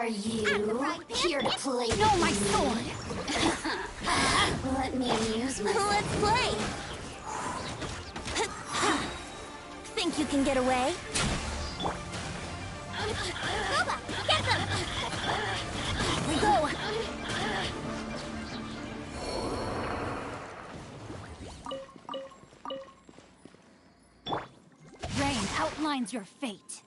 Are you here to play? No, my sword! Let me amuse myself. Let's play! Think you can get away? Boba, get them! Here we go! Rain outlines your fate.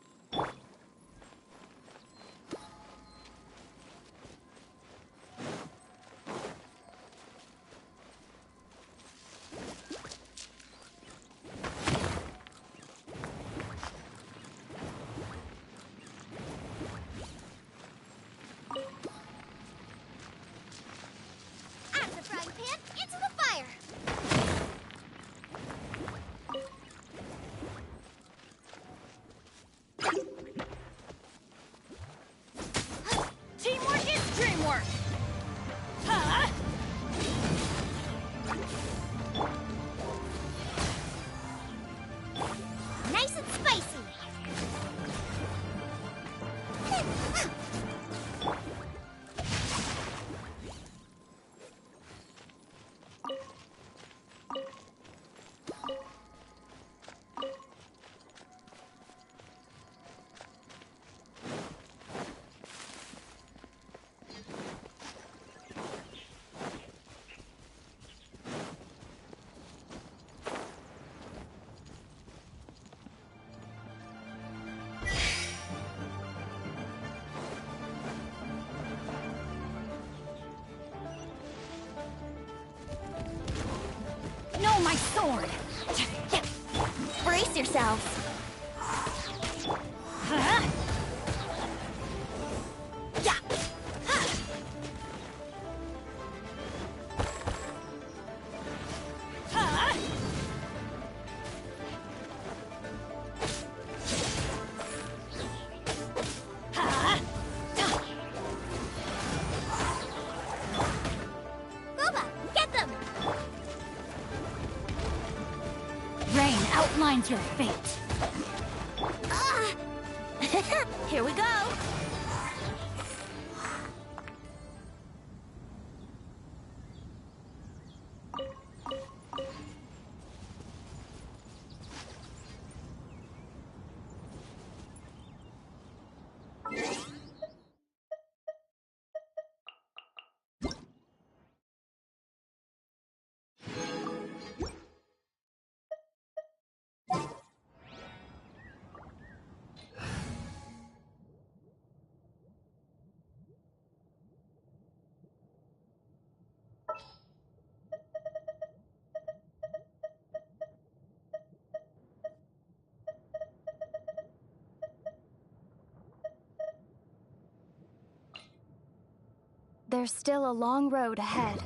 Teamwork is dreamwork! Huh? Nice and spicy! No, my sword! Brace yourselves! Huh? Yeah! Huh? Huh? Boba, get them! Rain outlines your fate. Here we go. There's still a long road ahead.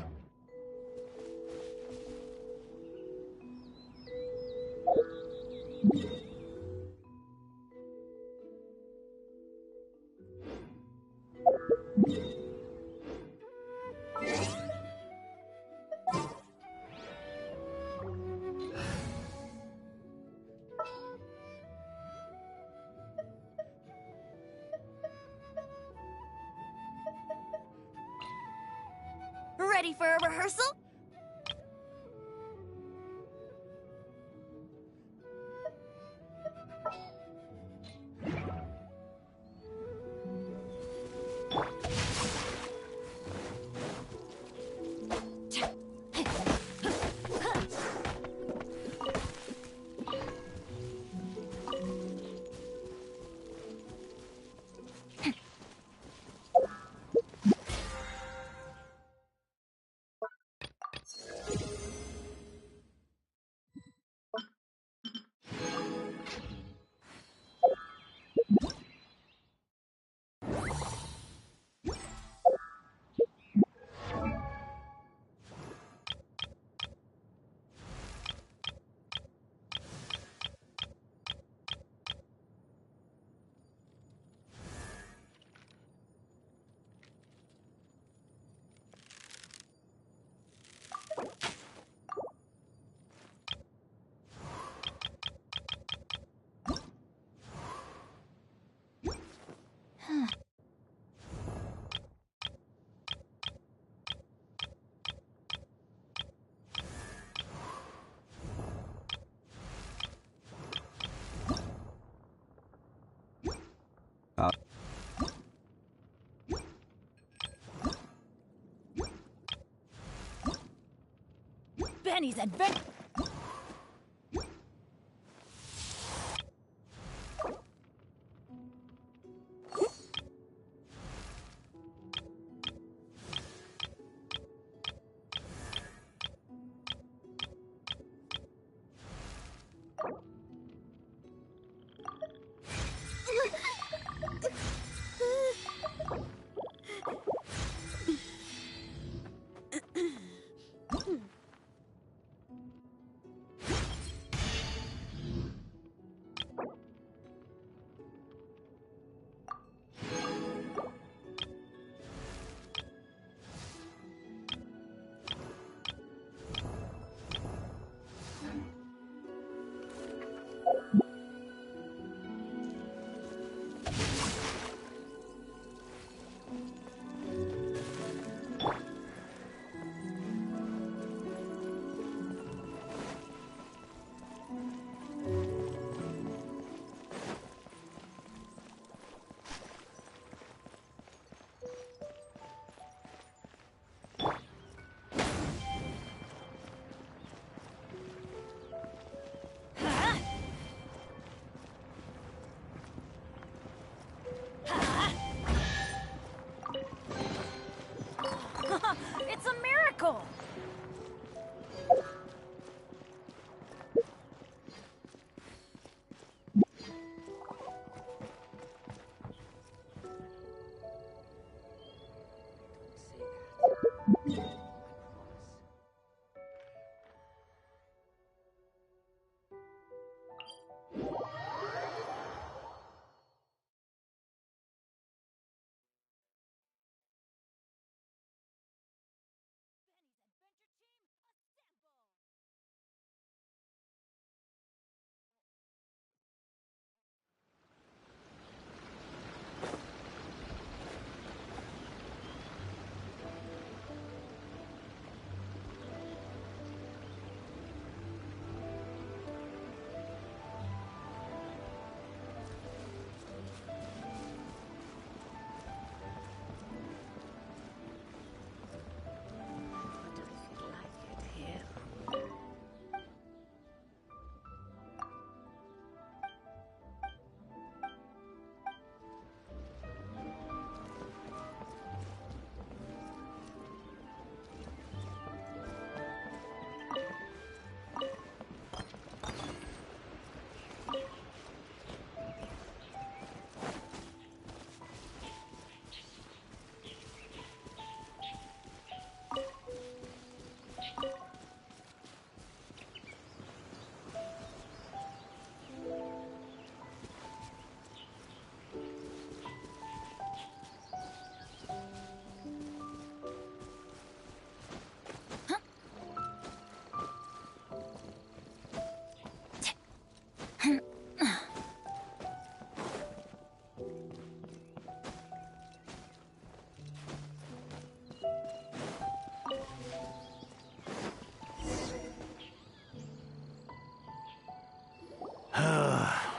Ready for a rehearsal? Benny's adventure. It's a miracle!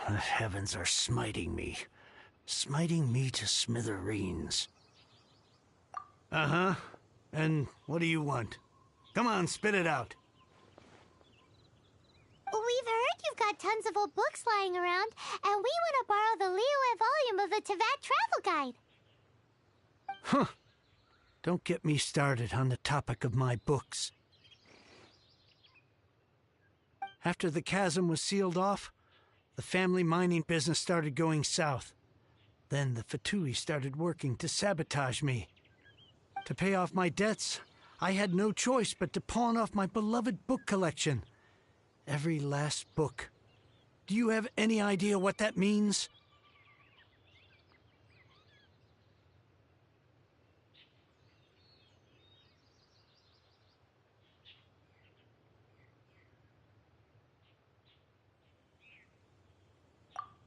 The heavens are smiting me to smithereens. Uh-huh. And what do you want? Come on, spit it out. We've heard you've got tons of old books lying around, and we want to borrow the Liyue volume of the Teyvat Travel Guide. Huh. Don't get me started on the topic of my books. After the chasm was sealed off, the family mining business started going south. Then the Fatui started working to sabotage me. To pay off my debts, I had no choice but to pawn off my beloved book collection. Every last book. Do you have any idea what that means?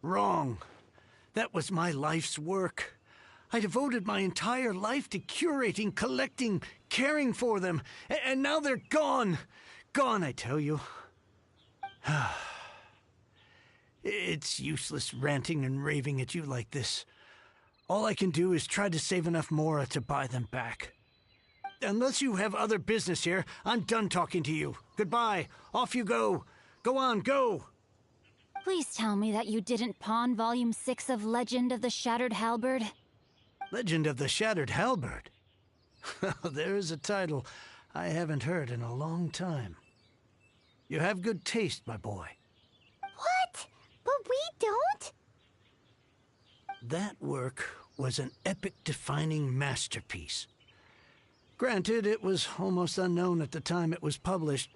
Wrong. That was my life's work. I devoted my entire life to curating, collecting, caring for them, and now they're gone. Gone, I tell you. It's useless ranting and raving at you like this. All I can do is try to save enough Mora to buy them back. unless you have other business here, I'm done talking to you. Goodbye. Off you go. Go on, go. Please tell me that you didn't pawn Volume 6 of Legend of the Shattered Halberd. Legend of the Shattered Halberd? There is a title I haven't heard in a long time. You have good taste, my boy. What? But we don't? That work was an epic-defining masterpiece. Granted, it was almost unknown at the time it was published,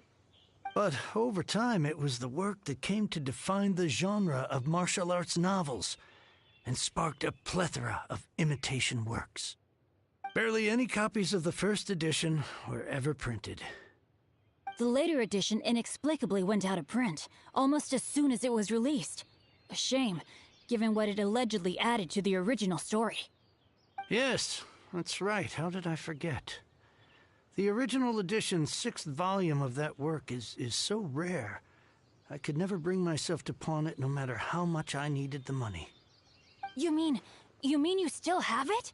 but over time it was the work that came to define the genre of martial arts novels and sparked a plethora of imitation works. Barely any copies of the first edition were ever printed. The later edition inexplicably went out of print, almost as soon as it was released. A shame, given what it allegedly added to the original story. Yes, that's right. How did I forget? The original edition's 6th volume of that work is so rare, I could never bring myself to pawn it no matter how much I needed the money. You mean you still have it?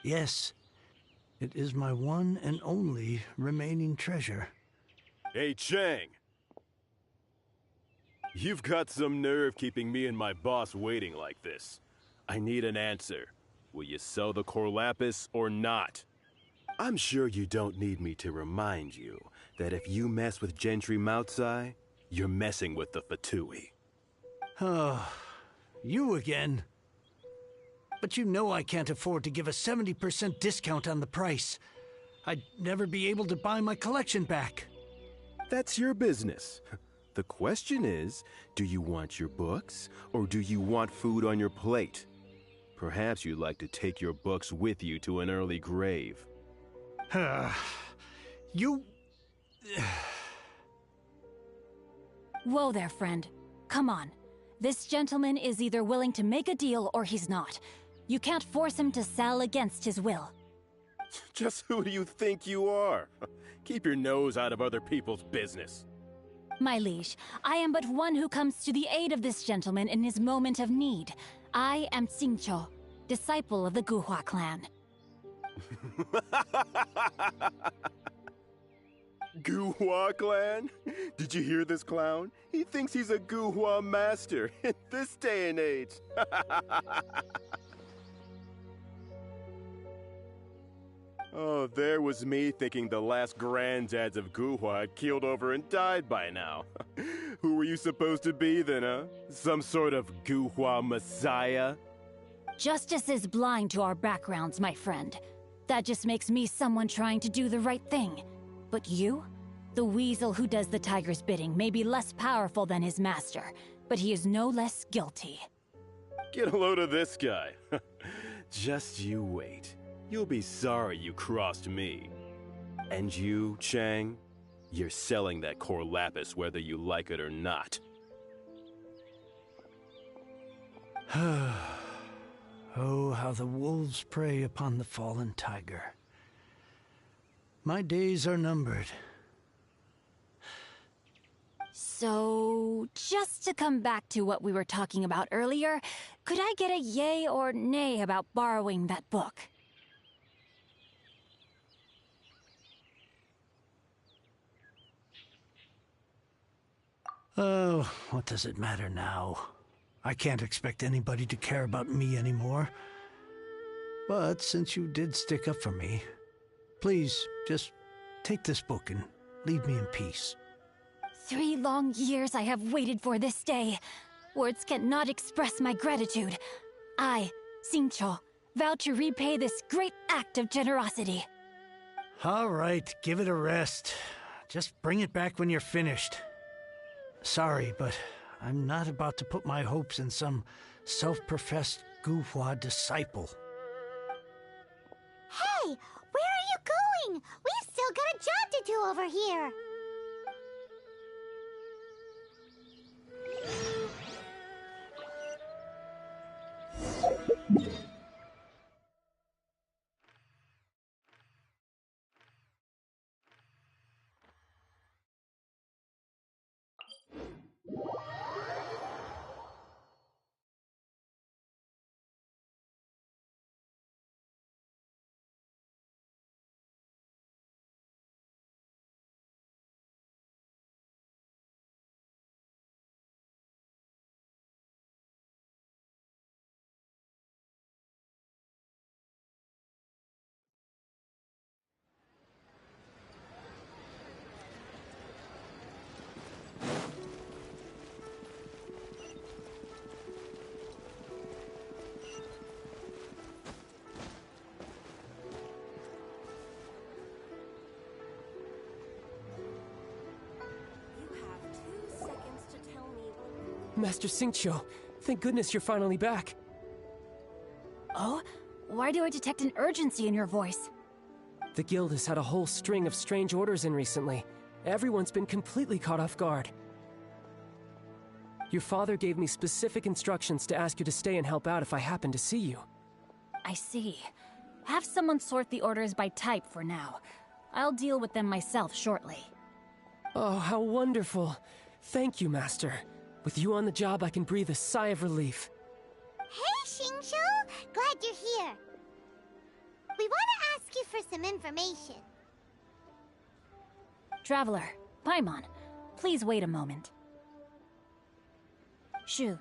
Yes. It is my one and only remaining treasure. Hey, Chang! You've got some nerve keeping me and my boss waiting like this. I need an answer. Will you sell the Corlapis or not? I'm sure you don't need me to remind you that if you mess with Gentry Moutsai, you're messing with the Fatui. Oh, you again. But you know I can't afford to give a 70% discount on the price. I'd never be able to buy my collection back. That's your business. The question is, do you want your books, or do you want food on your plate? Perhaps you'd like to take your books with you to an early grave. You... Whoa there, friend. Come on. This gentleman is either willing to make a deal or he's not. You can't force him to sell against his will. Just who do you think you are? Keep your nose out of other people's business. My liege, I am but one who comes to the aid of this gentleman in his moment of need. I am Xingqiu, disciple of the Guhua clan. Guhua clan? Did you hear this clown? He thinks he's a Guhua master in this day and age. Oh, there was me thinking the last granddads of Guhua had keeled over and died by now. Who were you supposed to be then, huh? Some sort of Guhua messiah? Justice is blind to our backgrounds, my friend. That just makes me someone trying to do the right thing. But you? The weasel who does the tiger's bidding may be less powerful than his master, but he is no less guilty. Get a load of this guy. Just you wait. You'll be sorry you crossed me. And you, Chang, you're selling that Corlapis whether you like it or not. Oh, how the wolves prey upon the fallen tiger. My days are numbered. So, just to come back to what we were talking about earlier, could I get a yay or nay about borrowing that book? Oh, what does it matter now? I can't expect anybody to care about me anymore. But since you did stick up for me, please, just take this book and leave me in peace. 3 long years I have waited for this day. Words cannot express my gratitude. I, Xingqiu, vow to repay this great act of generosity. All right, give it a rest. Just bring it back when you're finished. Sorry, but I'm not about to put my hopes in some self-professed Guhua disciple. Hey, where are you going? We've still got a job to do over here. Master Xingqiu, thank goodness you're finally back. Oh? Why do I detect an urgency in your voice? The guild has had a whole string of strange orders in recently. Everyone's been completely caught off guard. Your father gave me specific instructions to ask you to stay and help out if I happen to see you. I see. Have someone sort the orders by type for now. I'll deal with them myself shortly. Oh, how wonderful. Thank you, Master. With you on the job, I can breathe a sigh of relief. Hey, Xingqiu! Glad you're here. We want to ask you for some information. Traveler, Paimon, please wait a moment. Shu,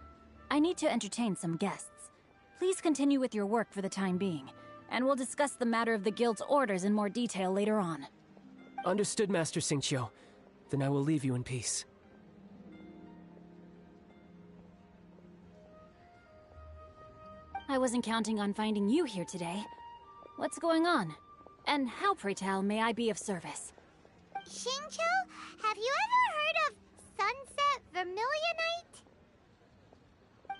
I need to entertain some guests. Please continue with your work for the time being, and we'll discuss the matter of the guild's orders in more detail later on. Understood, Master Xingqiu. Then I will leave you in peace. I wasn't counting on finding you here today. What's going on? And how, pray tell, may I be of service? Xingqiu, have you ever heard of Sunset Vermilionite?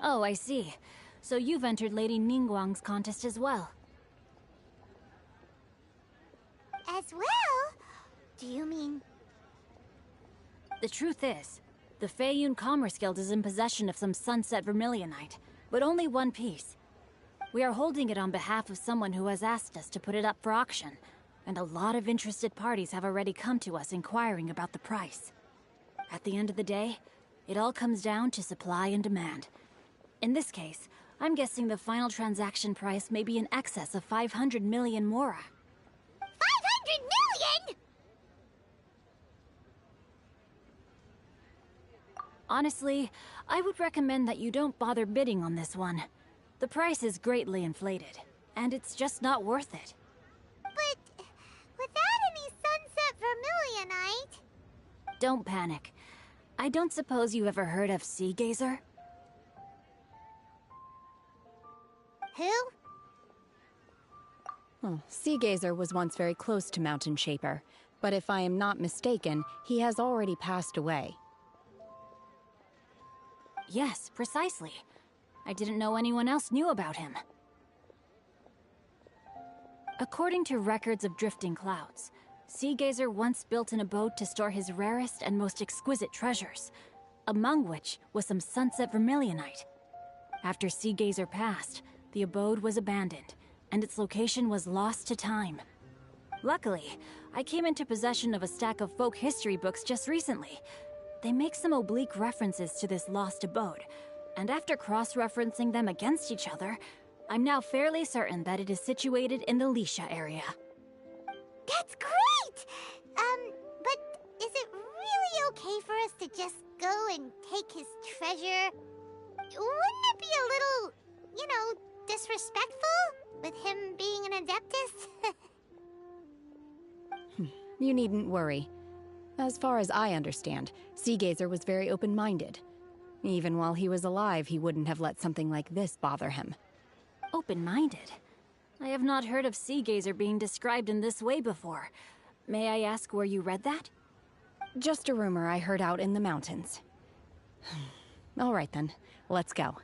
Oh, I see. So you've entered Lady Ningguang's contest as well. As well? Do you mean... The truth is, the Feiyun Commerce Guild is in possession of some Sunset Vermilionite, but only one piece. We are holding it on behalf of someone who has asked us to put it up for auction, and a lot of interested parties have already come to us inquiring about the price. At the end of the day, it all comes down to supply and demand. In this case, I'm guessing the final transaction price may be in excess of 500 million mora. 500 million?! Honestly, I would recommend that you don't bother bidding on this one. The price is greatly inflated, and it's just not worth it. But without any Sunset Vermilionite... Don't panic. I don't suppose you ever heard of Sea Gazer? Who? Sea Gazer was once very close to Mountain Shaper, but if I am not mistaken, he has already passed away. Yes, precisely. I didn't know anyone else knew about him. According to records of drifting clouds, Sea Gazer once built an abode to store his rarest and most exquisite treasures, among which was some Sunset Vermilionite. After Sea Gazer passed, the abode was abandoned, and its location was lost to time. Luckily, I came into possession of a stack of folk history books just recently. They make some oblique references to this lost abode, and after cross-referencing them against each other, I'm now fairly certain that it is situated in the Lisha area. That's great! But is it really okay for us to just go and take his treasure? Wouldn't it be a little, you know, disrespectful with him being an Adeptus? You needn't worry. As far as I understand, Sea Gazer was very open-minded. Even while he was alive, he wouldn't have let something like this bother him. Open-minded? I have not heard of Sea Gazer being described in this way before. May I ask where you read that? Just a rumor I heard out in the mountains. All right then, let's go.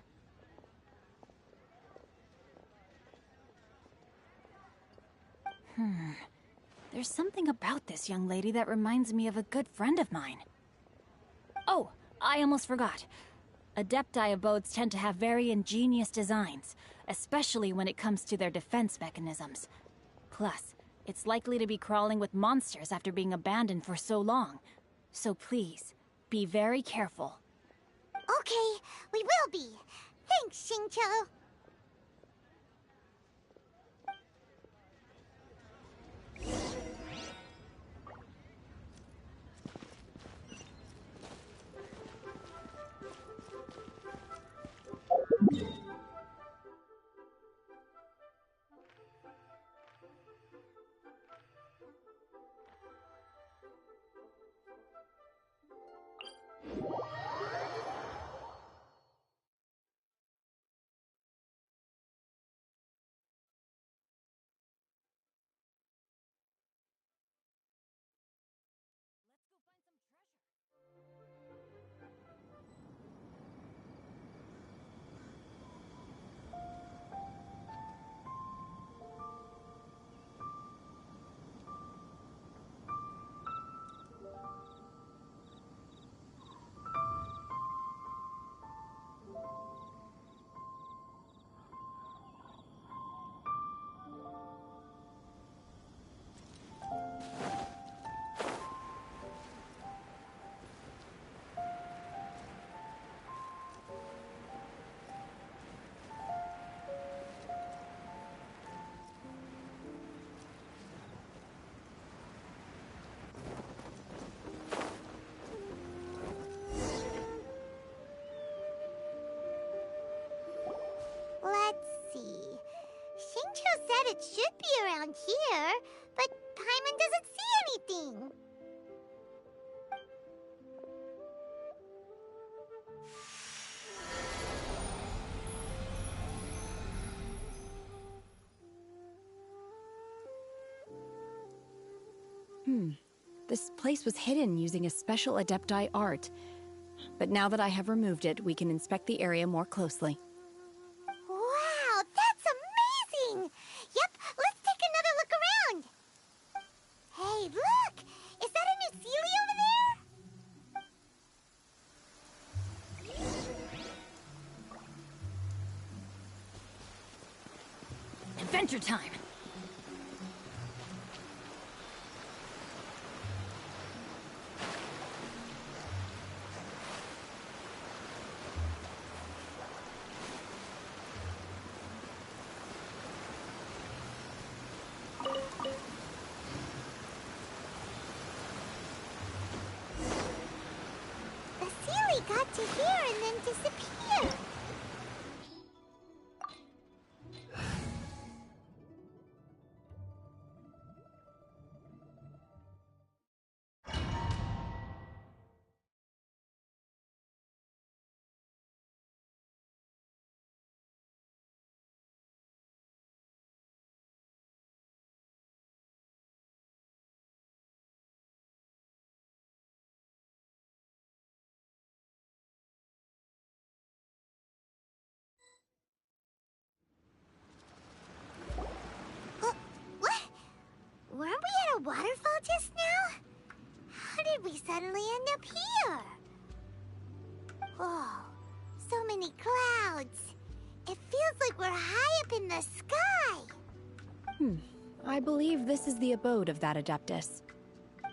There's something about this young lady that reminds me of a good friend of mine. Oh, I almost forgot. Adepti abodes tend to have very ingenious designs, especially when it comes to their defense mechanisms. Plus, it's likely to be crawling with monsters after being abandoned for so long. So please, be very careful. Okay, we will be. Thanks, Xingqiu. said it should be around here, but Paimon doesn't see anything. This place was hidden using a special Adepti art. But now that I have removed it, we can inspect the area more closely. Wow, that's amazing! Yep, let's take another look around. Hey, look! Is that a new Sealy over there? Adventure time! The Sealy got to here and then disappeared. What? Weren't we at a waterfall just now? How did we suddenly end up here? Oh, so many clouds. It feels like we're high up in the sky. I believe this is the abode of that Adeptus.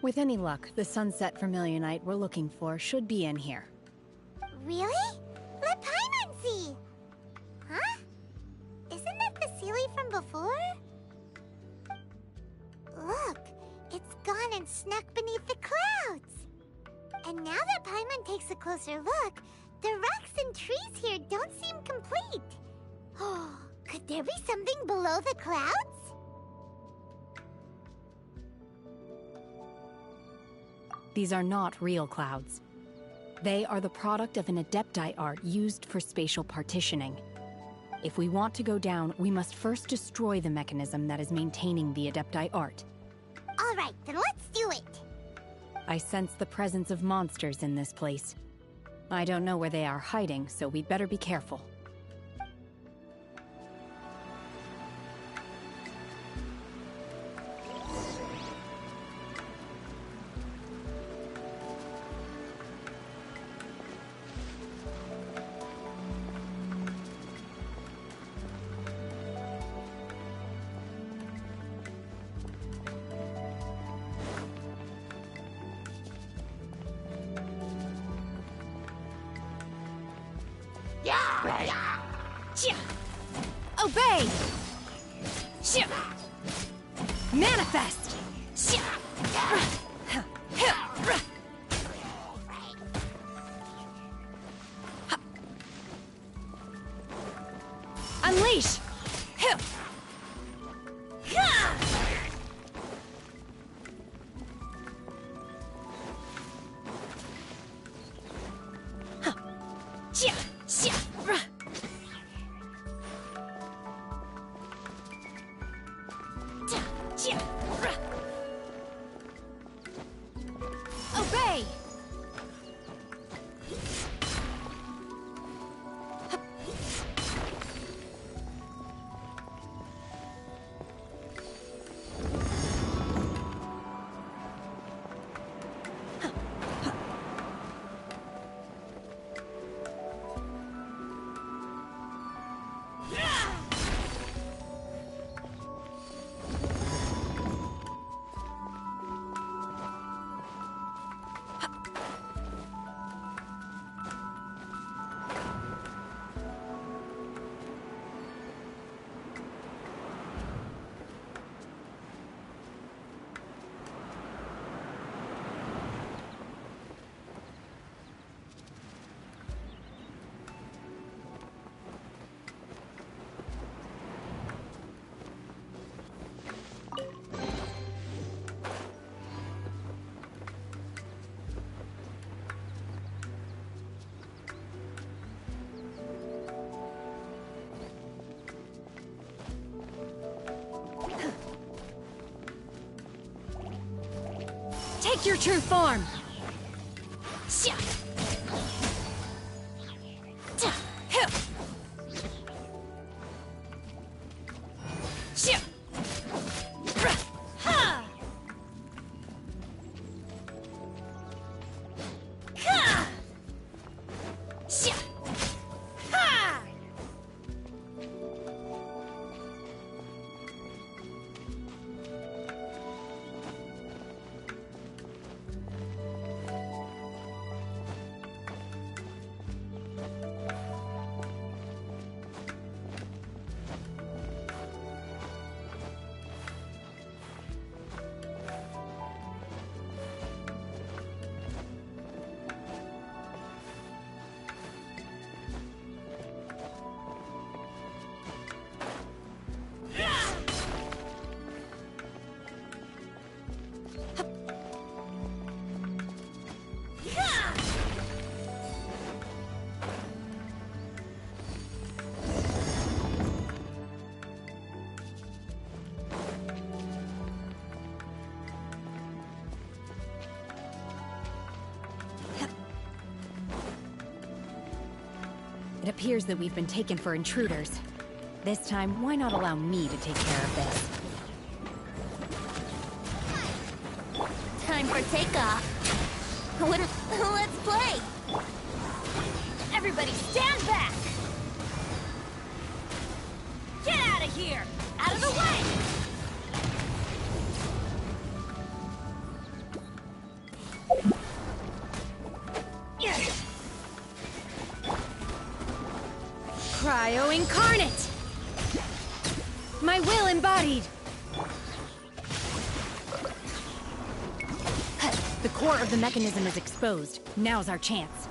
With any luck, the sunset Vermilionite we're looking for should be in here. Really? Let Paimon see. Huh? Isn't that the Sealy from before? Look, it's gone and snuck beneath the clouds. And now that Paimon takes a closer look, the rocks and trees here don't seem complete. Oh, could there be something below the clouds? These are not real clouds. They are the product of an Adepti art used for spatial partitioning. If we want to go down, we must first destroy the mechanism that is maintaining the Adepti art. All right, then let's do it. I sense the presence of monsters in this place. I don't know where they are hiding, so we'd better be careful. Obey! Manifest! Unleash! Take your true form! It appears that we've been taken for intruders. This time, why not allow me to take care of this? Time for takeoff. Let's play. Everybody stand back! Get out of here! Out of the way! Cryo incarnate! My will embodied! The core of the mechanism is exposed. Now's our chance.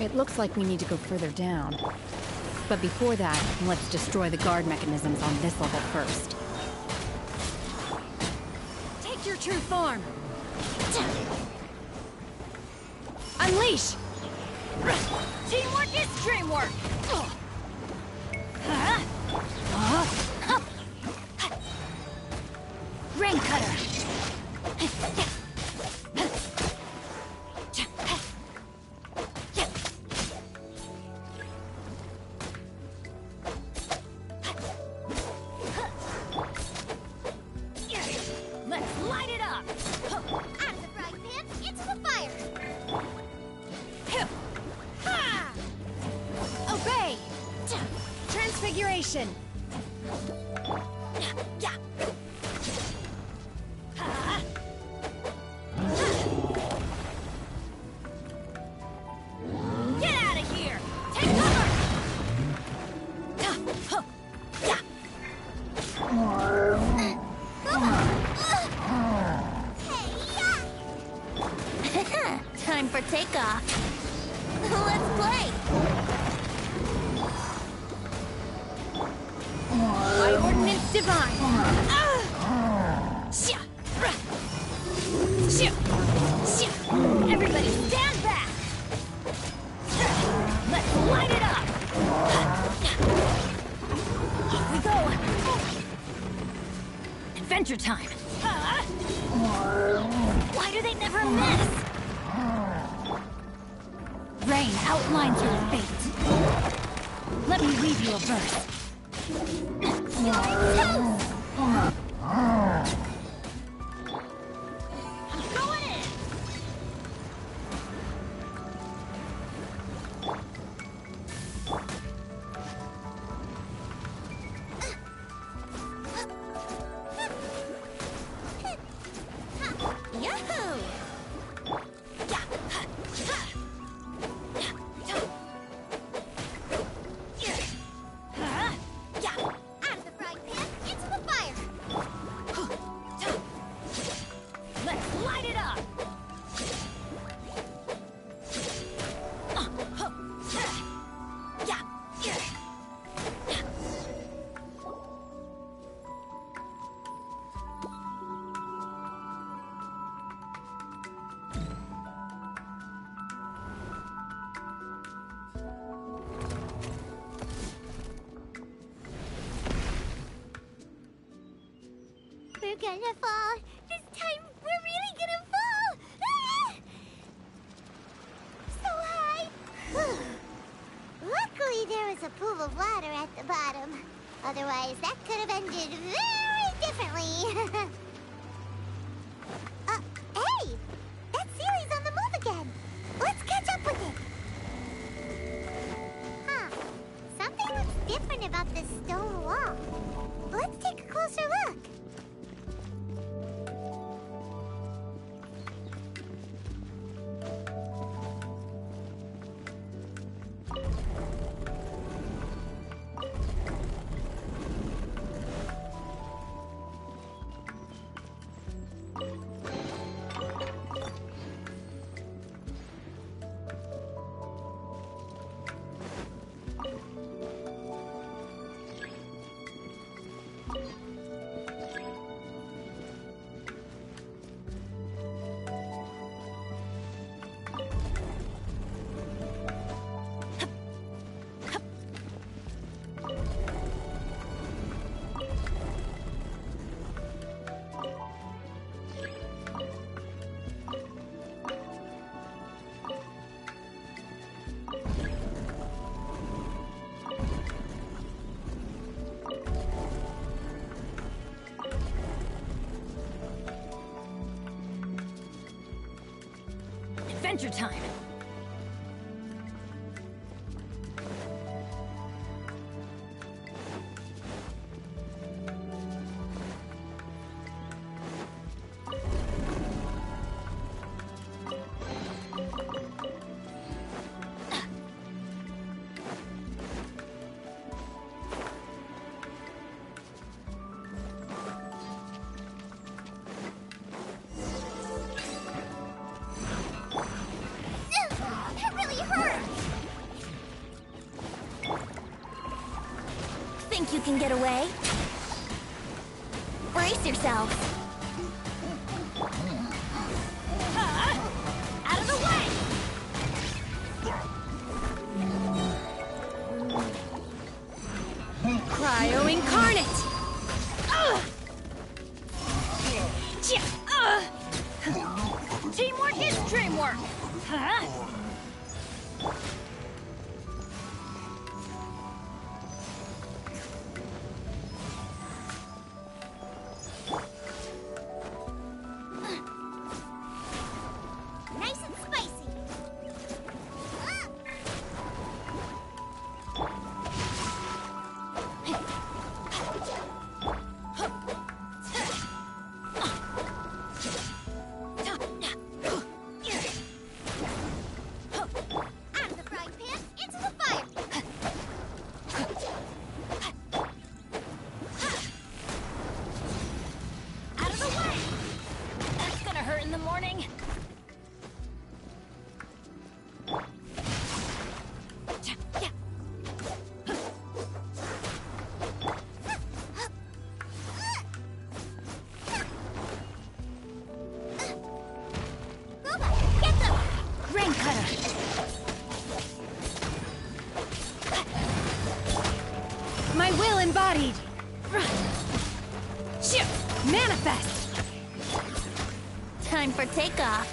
It looks like we need to go further down. But before that, let's destroy the guard mechanisms on this level first. Take your true form! Unleash! Teamwork is dreamwork! Rain cutter! Transfiguration! Get out of here! Take cover! Time for takeoff. Let's play. By ordinance divine! Everybody stand back! Let's light it up! Here we go! Adventure time! Why do they never miss? Rain outlines your fate. Let me read you a verse. I'm going in! we're gonna fall. This time, we're really gonna fall. Ah! So high. Luckily, there was a pool of water at the bottom. Otherwise, that could have ended very differently. Hey! That Sealy's on the move again. Let's catch up with it. Huh. Something looks different about this stone wall. Let's take a closer look. Adventure time! Think you can get away? Brace yourself. Out of the way! Cryo incarnate! Teamwork is dreamwork! Huh? Nice and spicy. Out of the frying pan, into the fire. Out of the way! That's gonna hurt in the morning. Robot, get them! Rain cutter! My will embodied! Shoot! Manifest! Time for takeoff.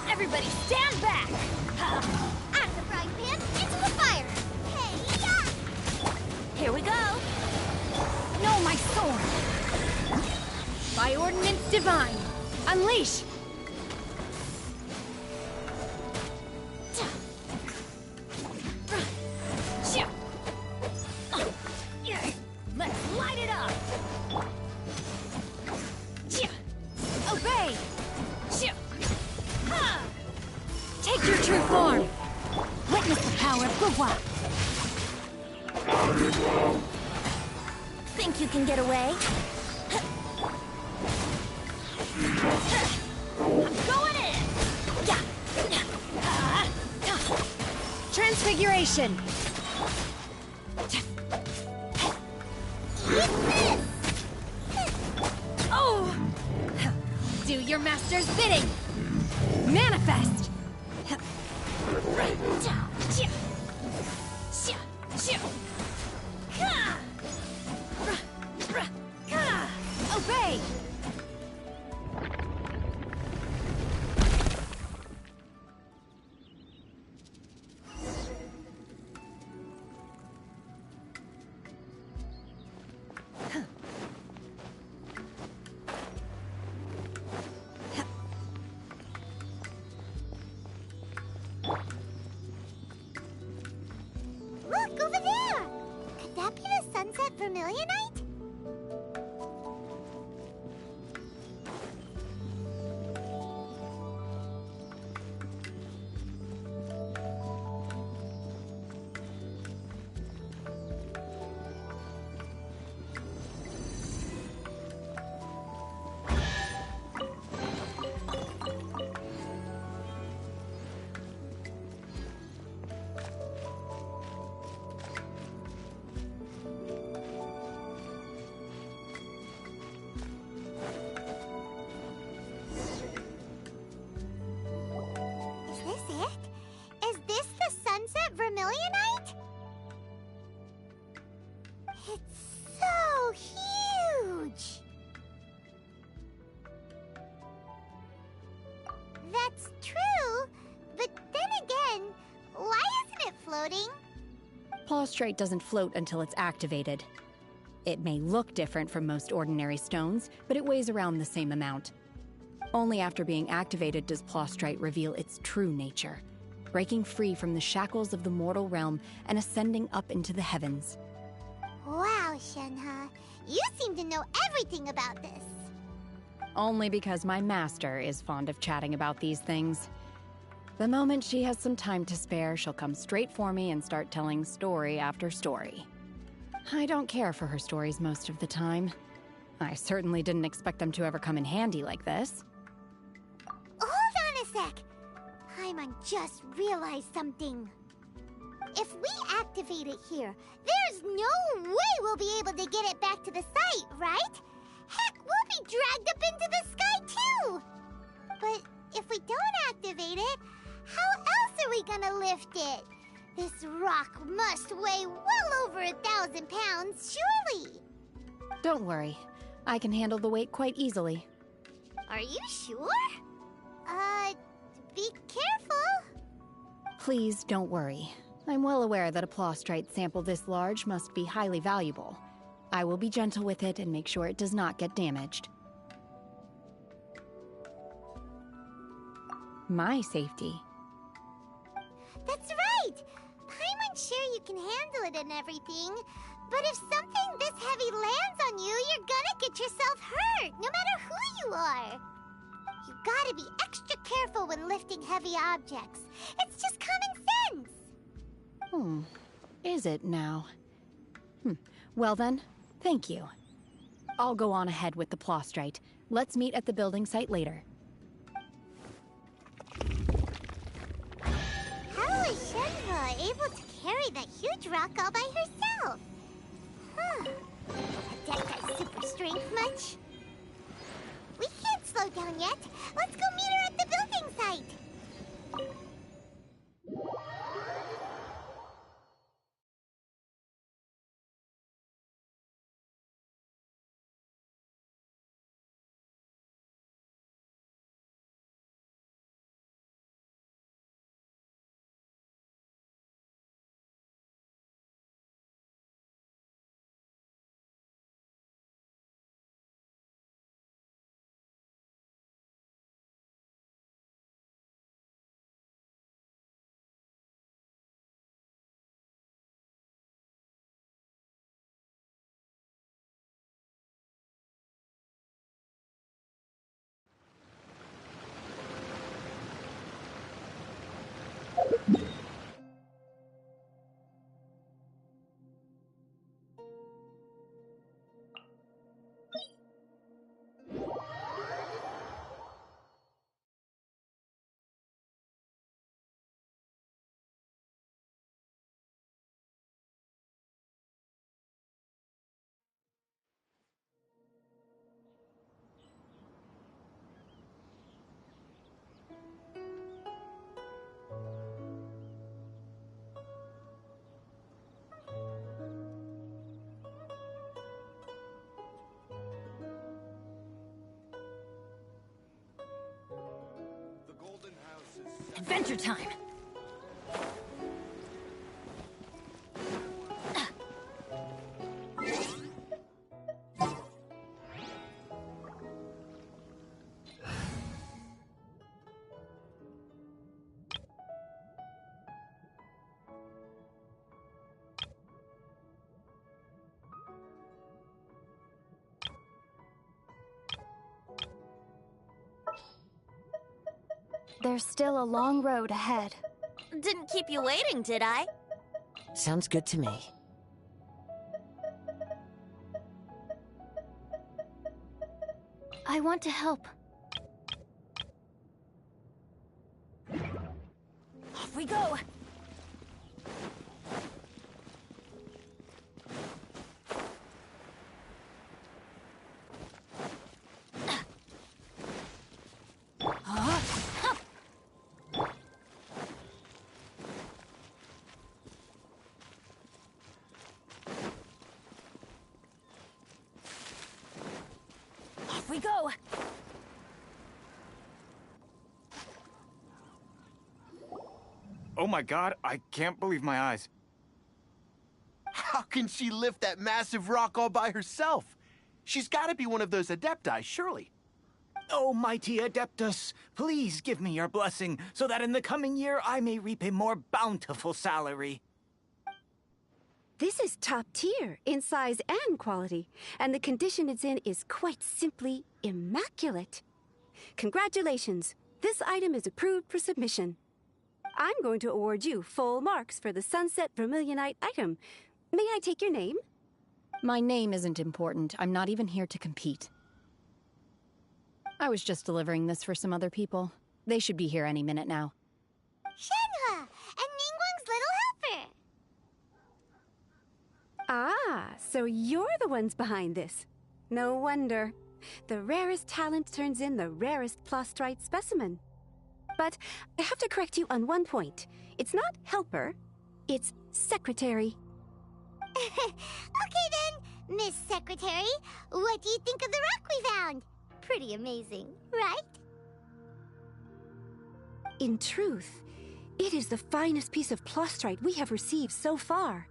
Everybody stand back! Out of the frying pan, into the fire. Hey-ya! Here we go. No, my sword! By ordinance divine! Unleash! Let's light it up! Obey! Take your true form! Witness the power of Gugwa! Think you can get away? Going in! Transfiguration! Oh! Do your master's bidding! Manifest! vermilionite? Is this the sunset vermilionite? It's so huge! That's true, but then again, why isn't it floating? Plaustrite doesn't float until it's activated. It may look different from most ordinary stones, but it weighs around the same amount. Only after being activated does Plaustrite reveal its true nature, breaking free from the shackles of the mortal realm and ascending up into the heavens. Wow, Shenhe, you seem to know everything about this. Only because my master is fond of chatting about these things. The moment she has some time to spare, she'll come straight for me and start telling story after story. I don't care for her stories most of the time. I certainly didn't expect them to ever come in handy like this. Hold on a sec. Paimon just realized something. If we activate it here, there's no way we'll be able to get it back to the site, right? Heck, we'll be dragged up into the sky too! But if we don't activate it, how else are we gonna lift it? This rock must weigh well over 1,000 pounds, surely! Don't worry. I can handle the weight quite easily. Are you sure? Be careful! Please don't worry. I'm well aware that a Plaustrite sample this large must be highly valuable. I will be gentle with it and make sure it does not get damaged. My safety. That's right! Paimon's sure you can handle it and everything, but if something this heavy lands on you, you're gonna get yourself hurt, no matter who you are. You gotta be extra careful when lifting heavy objects. It's just common sense. Is it now? Well then, thank you. I'll go on ahead with the Plaustrite. Let's meet at the building site later. How is Shenhe able to carry that huge rock all by herself? Adepti's super strength much? We can't slow down yet. Let's go meet her at the building site. Adventure time! there's still a long road ahead. Didn't keep you waiting, did I? Sounds good to me. I want to help. Off we go! Off we go! Oh my god, I can't believe my eyes. How can she lift that massive rock all by herself? She's got to be one of those adepti, surely. Oh, mighty Adeptus, please give me your blessing so that in the coming year I may reap a more bountiful salary. This is top tier in size and quality, and the condition it's in is quite simply immaculate. Congratulations, this item is approved for submission. I'm going to award you full marks for the Sunset Vermilionite item. May I take your name? My name isn't important. I'm not even here to compete. I was just delivering this for some other people. They should be here any minute now. Shenhua, and Ningguang's little helper. Ah, so you're the ones behind this. No wonder. The rarest talent turns in the rarest plastrite specimen. But I have to correct you on one point. It's not helper, it's secretary. Okay then, Miss Secretary, what do you think of the rock we found? Pretty amazing, right? In truth, it is the finest piece of plastrite we have received so far.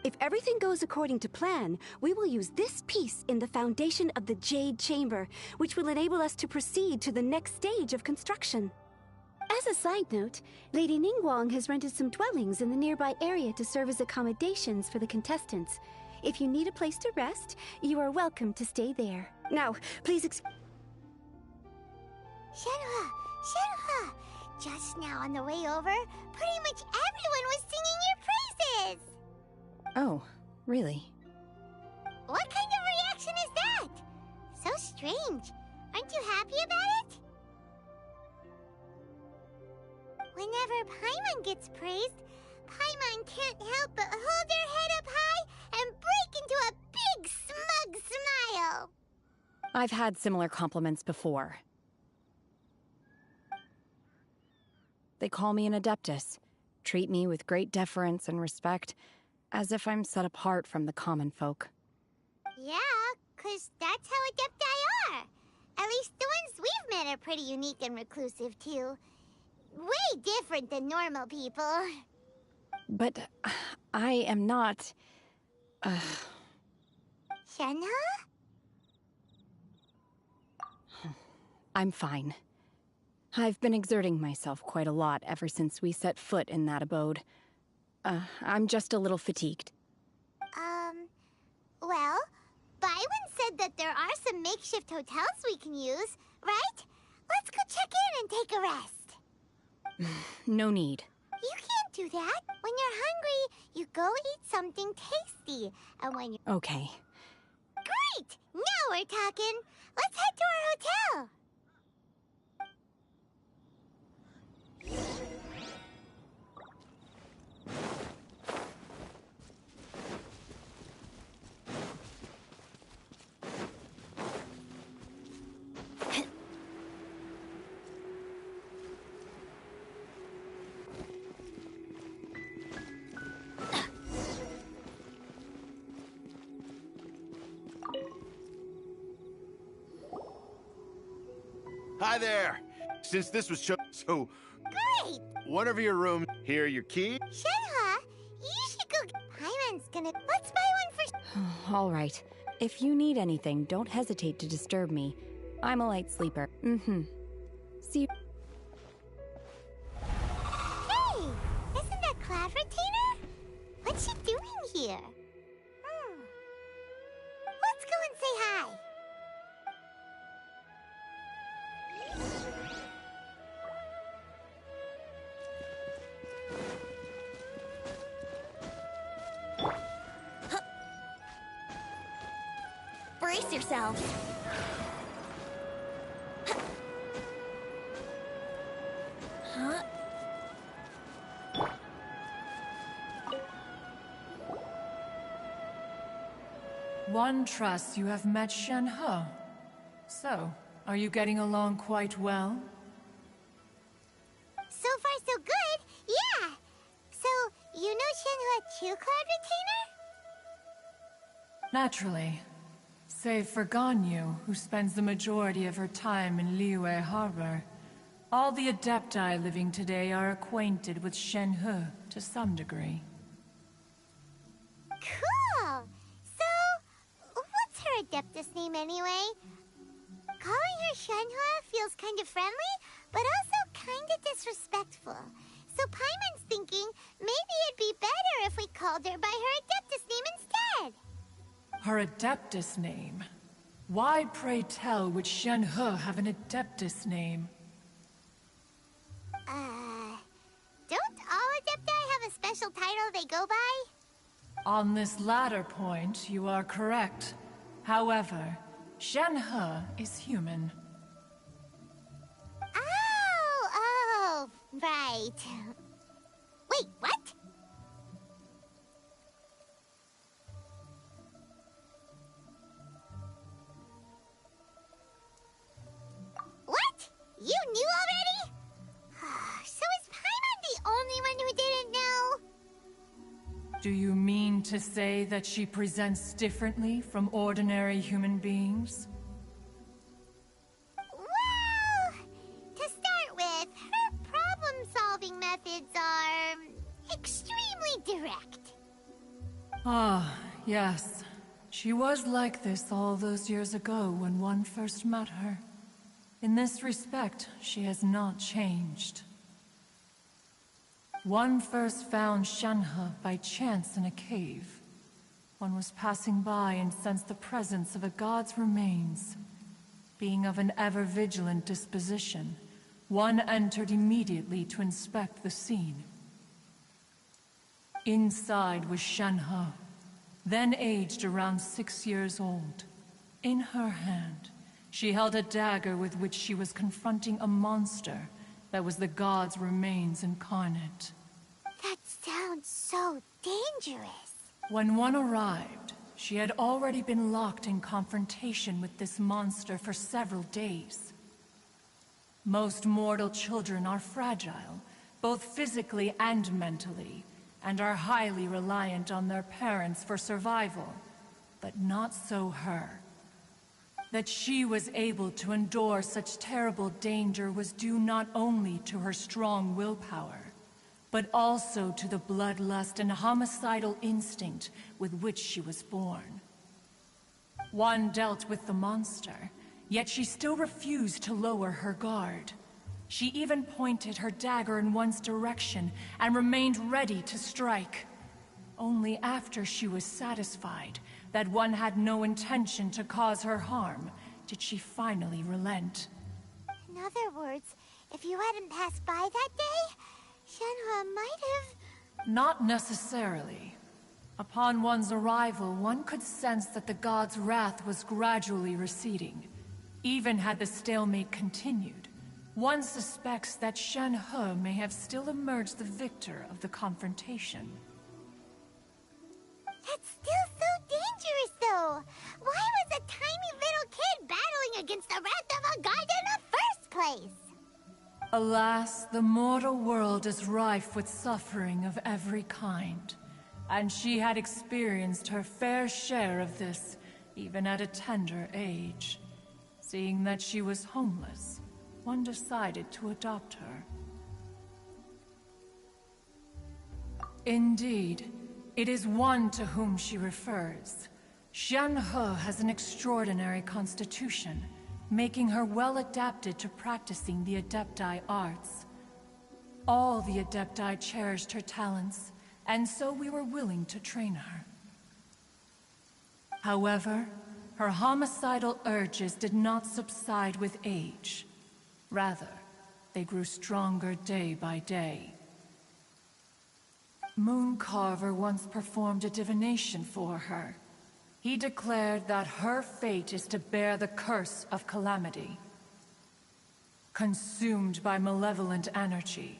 If everything goes according to plan, we will use this piece in the foundation of the Jade Chamber, which will enable us to proceed to the next stage of construction. As a side note, Lady Ningguang has rented some dwellings in the nearby area to serve as accommodations for the contestants. If you need a place to rest, you are welcome to stay there. Now, please Shenhua, just now on the way over, pretty much everyone was singing your praises. Oh, really? What kind of reaction is that? So strange. Aren't you happy about it? Whenever Paimon gets praised, Paimon can't help but hold her head up high and break into a big smug smile. I've had similar compliments before. They call me an Adeptus, treat me with great deference and respect, as if I'm set apart from the common folk. Yeah, 'cause that's how Adepti are. At least the ones we've met are pretty unique and reclusive, too. Way different than normal people. But I am not... Shenhua? I'm fine. I've been exerting myself quite a lot ever since we set foot in that abode. I'm just a little fatigued. Well, Byron said that there are some makeshift hotels we can use, right? Let's go check in and take a rest. No need. You can't do that. When you're hungry, you go eat something tasty. And when you're... Okay. Great! Now we're talking. Let's head to our hotel. Hi there. Since this was so... Great! One of your rooms. Here are your keys. Shenhua, you should go... Paimon's gonna... Let's buy one for... All right. If you need anything, don't hesitate to disturb me. I'm a light sleeper. See you... Hey! Isn't that Cloud Retainer? What's she doing here? Let's go and say hi. yourself. Huh? One trusts you have met Shen-He. So, are you getting along quite well? So far, so good. Yeah. So, you know Shen-He True Cloud Retainer? Naturally. Save for Ganyu, who spends the majority of her time in Liyue Harbor. All the Adepti living today are acquainted with Shen-He to some degree. Cool! So, what's her Adeptus name anyway? Calling her Shen-He feels kind of friendly, but also kind of disrespectful. So Paimon's thinking maybe it'd be better if we called her by her Adeptus name instead. Her Adeptus name? Why, pray tell, would Shen-He have an Adeptus name? Don't all Adepti have a special title they go by? On this latter point, you are correct. However, Shen-He is human. Oh, right. Wait, what? What? You knew already? So is Paimon the only one who didn't know? Do you mean to say that she presents differently from ordinary human beings? Well, to start with, her problem-solving methods are extremely direct. Ah, yes. She was like this all those years ago when one first met her. In this respect, she has not changed. One first found Shen-He by chance in a cave. One was passing by and sensed the presence of a god's remains. Being of an ever-vigilant disposition, one entered immediately to inspect the scene. Inside was Shen-He, then aged around 6 years old. In her hand, she held a dagger with which she was confronting a monster that was the god's remains incarnate. That sounds so dangerous. When one arrived, she had already been locked in confrontation with this monster for several days. Most mortal children are fragile, both physically and mentally, and are highly reliant on their parents for survival. But not so her. That she was able to endure such terrible danger was due not only to her strong willpower, but also to the bloodlust and homicidal instinct with which she was born. One dealt with the monster, yet she still refused to lower her guard. She even pointed her dagger in one's direction and remained ready to strike. Only after she was satisfied that one had no intention to cause her harm did she finally relent. In other words, if you hadn't passed by that day, Shen-He might have... Not necessarily. Upon one's arrival, one could sense that the god's wrath was gradually receding. Even had the stalemate continued, one suspects that Shen-He may have still emerged the victor of the confrontation. That's still so dangerous, though. Why was a tiny little kid battling against the wrath of a god in the first place? Alas, the mortal world is rife with suffering of every kind, and she had experienced her fair share of this, even at a tender age. Seeing that she was homeless, one decided to adopt her. Indeed, it is one to whom she refers. Shen-He has an extraordinary constitution, making her well adapted to practicing the Adepti arts. All the Adepti cherished her talents, and so we were willing to train her. However, her homicidal urges did not subside with age. Rather, they grew stronger day by day. Mooncarver once performed a divination for her. He declared that her fate is to bear the curse of calamity. Consumed by malevolent energy,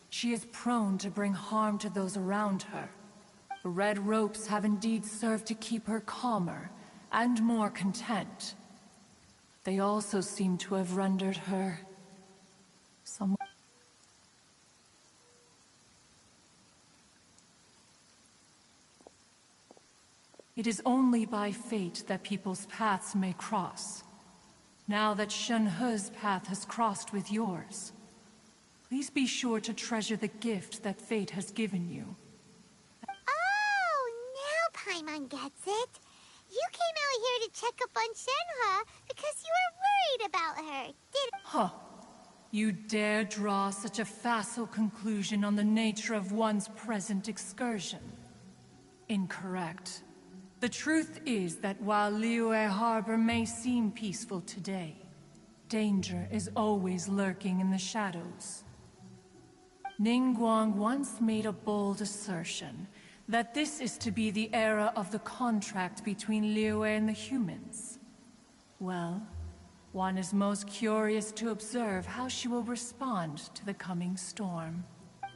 she is prone to bring harm to those around her. The red ropes have indeed served to keep her calmer and more content. They also seem to have rendered her somewhat. It is only by fate that people's paths may cross. Now that Shenhe's path has crossed with yours, please be sure to treasure the gift that fate has given you. Oh, now Paimon gets it. You came out here to check up on Shenhe because you were worried about her, Huh. You dare draw such a facile conclusion on the nature of one's present excursion? Incorrect. The truth is that while Liyue Harbor may seem peaceful today, danger is always lurking in the shadows. Ningguang once made a bold assertion that this is to be the era of the contract between Liyue and the humans. Well, one is most curious to observe how she will respond to the coming storm.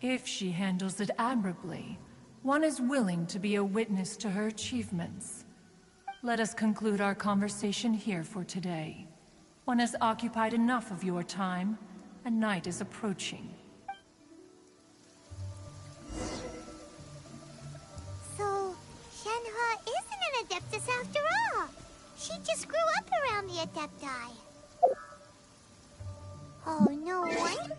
If she handles it admirably, one is willing to be a witness to her achievements. Let us conclude our conversation here for today. One has occupied enough of your time, and night is approaching. So, Shenhe isn't an Adeptus after all. She just grew up around the Adepti. Oh, no one?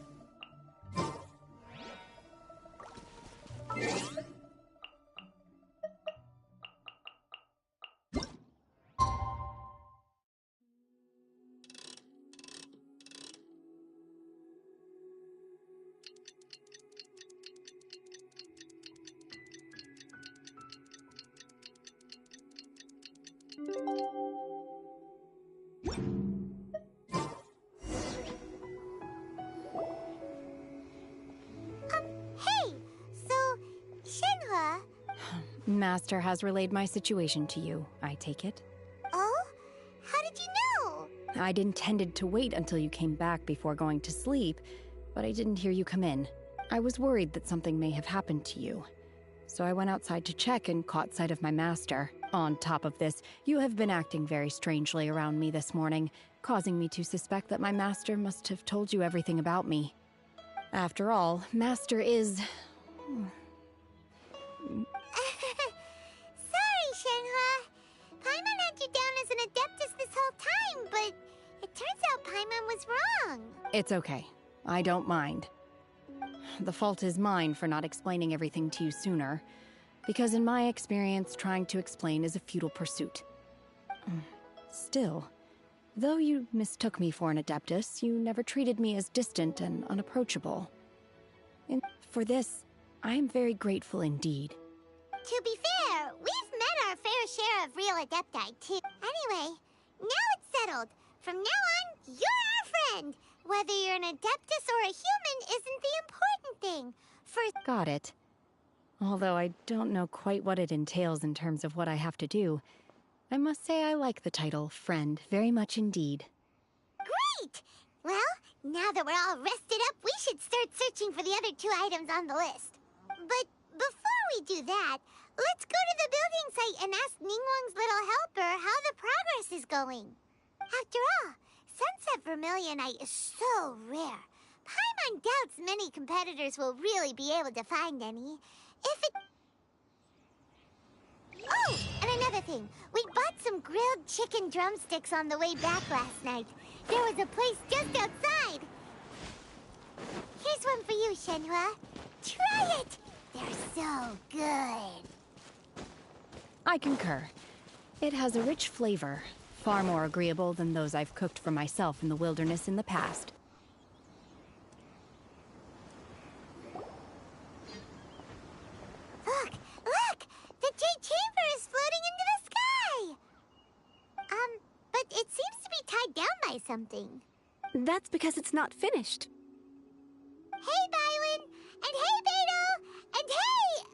Hey! So, Shenhe... Master has relayed my situation to you, I take it. Oh? How did you know? I'd intended to wait until you came back before going to sleep, but I didn't hear you come in. I was worried that something may have happened to you. So I went outside to check and caught sight of my master. On top of this, you have been acting very strangely around me this morning, causing me to suspect that my master must have told you everything about me. After all, Master is... Sorry, Shenhe. Paimon had you down as an Adeptus this whole time, but it turns out Paimon was wrong. It's okay. I don't mind. The fault is mine for not explaining everything to you sooner, because in my experience, trying to explain is a futile pursuit. Still, though you mistook me for an Adeptus, you never treated me as distant and unapproachable. And for this, I am very grateful indeed. To be fair, we've met our fair share of real Adepti, too. Anyway, now it's settled. From now on, you're our friend. Whether you're an Adeptus or a human isn't the important thing. Got it. Although I don't know quite what it entails in terms of what I have to do, I must say I like the title, Friend, very much indeed. Great! Well, now that we're all rested up, we should start searching for the other 2 items on the list. But before we do that, let's go to the building site and ask Ningguang's little helper how the progress is going. After all, Sunset Vermilionite is so rare. Paimon doubts many competitors will really be able to find any. Oh, and another thing. We bought some grilled chicken drumsticks on the way back last night. There was a place just outside. Here's one for you, Shenhe. Try it! They're so good. I concur. It has a rich flavor, far more agreeable than those I've cooked for myself in the wilderness in the past. Look! Look! The Jade Chamber is floating into the sky! But it seems to be tied down by something. That's because it's not finished. Hey, Bylin! And hey, Beidou! And hey,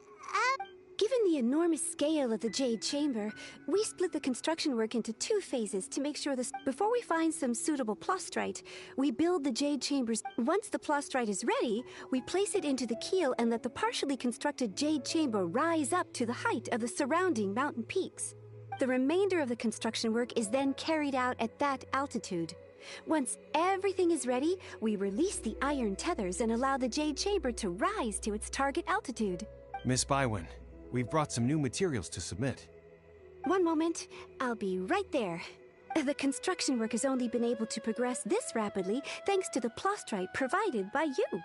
Given the enormous scale of the Jade Chamber, we split the construction work into 2 phases to make sure this. Before we find some suitable plastrite, we build the Jade Chambers. Once the plastrite is ready, we place it into the keel and let the partially constructed Jade Chamber rise up to the height of the surrounding mountain peaks. The remainder of the construction work is then carried out at that altitude. Once everything is ready, we release the iron tethers and allow the Jade Chamber to rise to its target altitude. Miss Bywin, we've brought some new materials to submit. One moment, I'll be right there. The construction work has only been able to progress this rapidly thanks to the plastrite provided by you.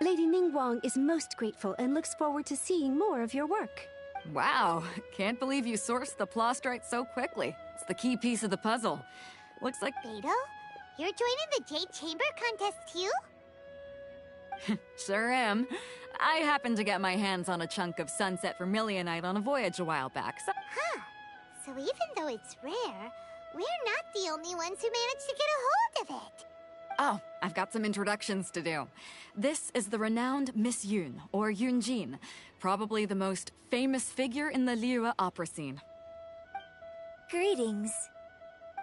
Lady Ningguang is most grateful and looks forward to seeing more of your work. Wow, can't believe you sourced the plastrite so quickly. It's the key piece of the puzzle. Looks like... Beto? You're joining the Jade Chamber contest too? Sure am. I happened to get my hands on a chunk of sunset vermilionite on a voyage a while back, so... Huh. So even though it's rare, we're not the only ones who managed to get a hold of it. Oh, I've got some introductions to do. This is the renowned Miss Yun, or Yunjin, probably the most famous figure in the Liyue opera scene. Greetings.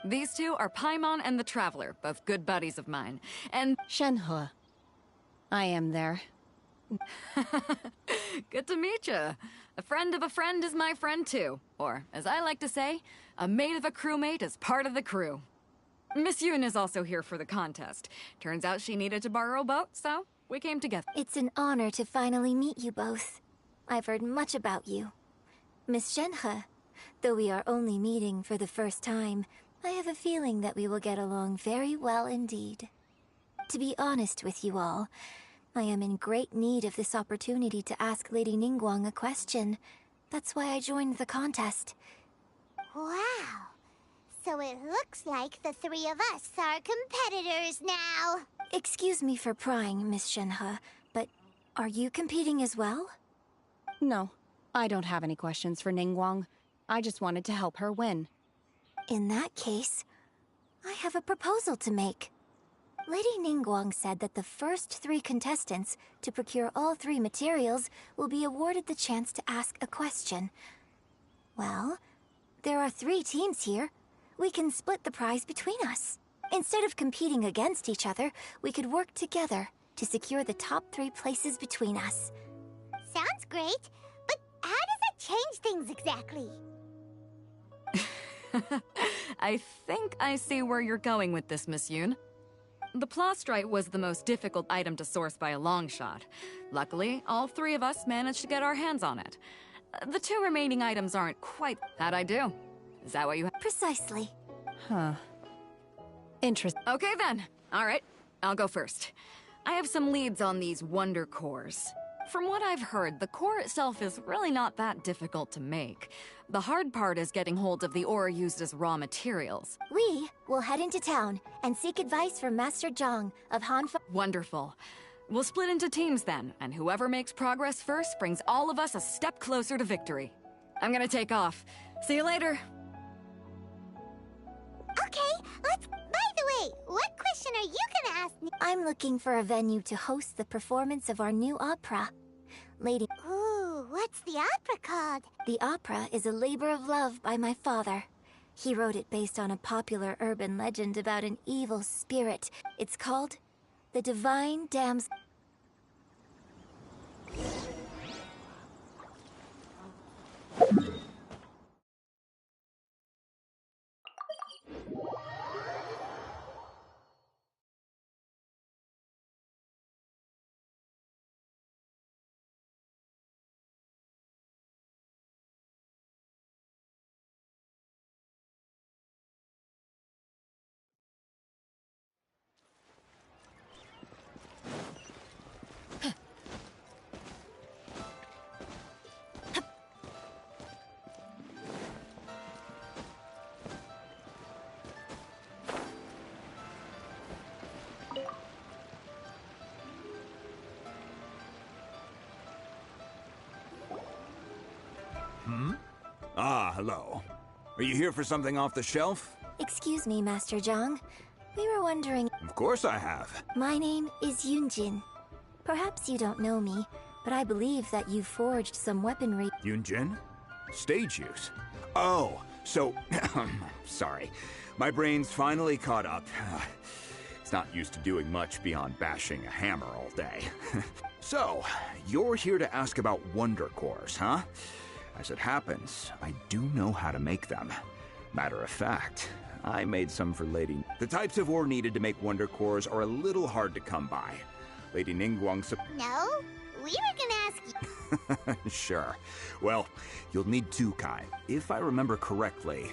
These two are Paimon and the Traveler, both good buddies of mine. And... Shenhe. I am there. Good to meet you. A friend of a friend is my friend too. Or, as I like to say, a mate of a crewmate is part of the crew. Miss Yun is also here for the contest. Turns out she needed to borrow a boat, so we came together. It's an honor to finally meet you both. I've heard much about you. Miss Shenhe, though we are only meeting for the first time, I have a feeling that we will get along very well indeed. To be honest with you all, I am in great need of this opportunity to ask Lady Ningguang a question. That's why I joined the contest. Wow. So it looks like the 3 of us are competitors now. Excuse me for prying, Miss Shenhe, but are you competing as well? No, I don't have any questions for Ningguang. I just wanted to help her win. In that case, I have a proposal to make. Lady Ningguang said that the first 3 contestants to procure all 3 materials will be awarded the chance to ask a question. Well, there are 3 teams here. We can split the prize between us. Instead of competing against each other, we could work together to secure the top 3 places between us. Sounds great, but how does it change things exactly? I think I see where you're going with this, Miss Yun. The plastrite was the most difficult item to source by a long shot. Luckily, all 3 of us managed to get our hands on it. The 2 remaining items aren't quite... How'd I do? Is that what you... Precisely. Huh. Interesting. Okay then. All right, I'll go first. I have some leads on these wonder cores. From what I've heard, the core itself is really not that difficult to make. The hard part is getting hold of the ore used as raw materials. We will head into town and seek advice from Master Zhang of Hanfa. Wonderful. We'll split into teams then, and whoever makes progress first brings all of us a step closer to victory. I'm gonna take off. See you later. Okay, let's... By the way, what question are you gonna ask me? I'm looking for a venue to host the performance of our new opera. Lady... Ooh, what's the opera called? The opera is a labor of love by my father. He wrote it based on a popular urban legend about an evil spirit. It's called The Divine Damsel. Ah, hello. Are you here for something off the shelf? Excuse me, Master Zhang. We were wondering... Of course I have. My name is Yunjin. Perhaps you don't know me, but I believe that you forged some weaponry. Yunjin? Stage use? Oh, so... sorry. My brain's finally caught up. It's not used to doing much beyond bashing a hammer all day. So, you're here to ask about wonder cores, huh? As it happens, I do know how to make them. Matter of fact, I made some for Lady... The types of ore needed to make wonder cores are a little hard to come by. Lady Ningguang... No, we were gonna ask you. Sure. Well, you'll need two kind. If I remember correctly,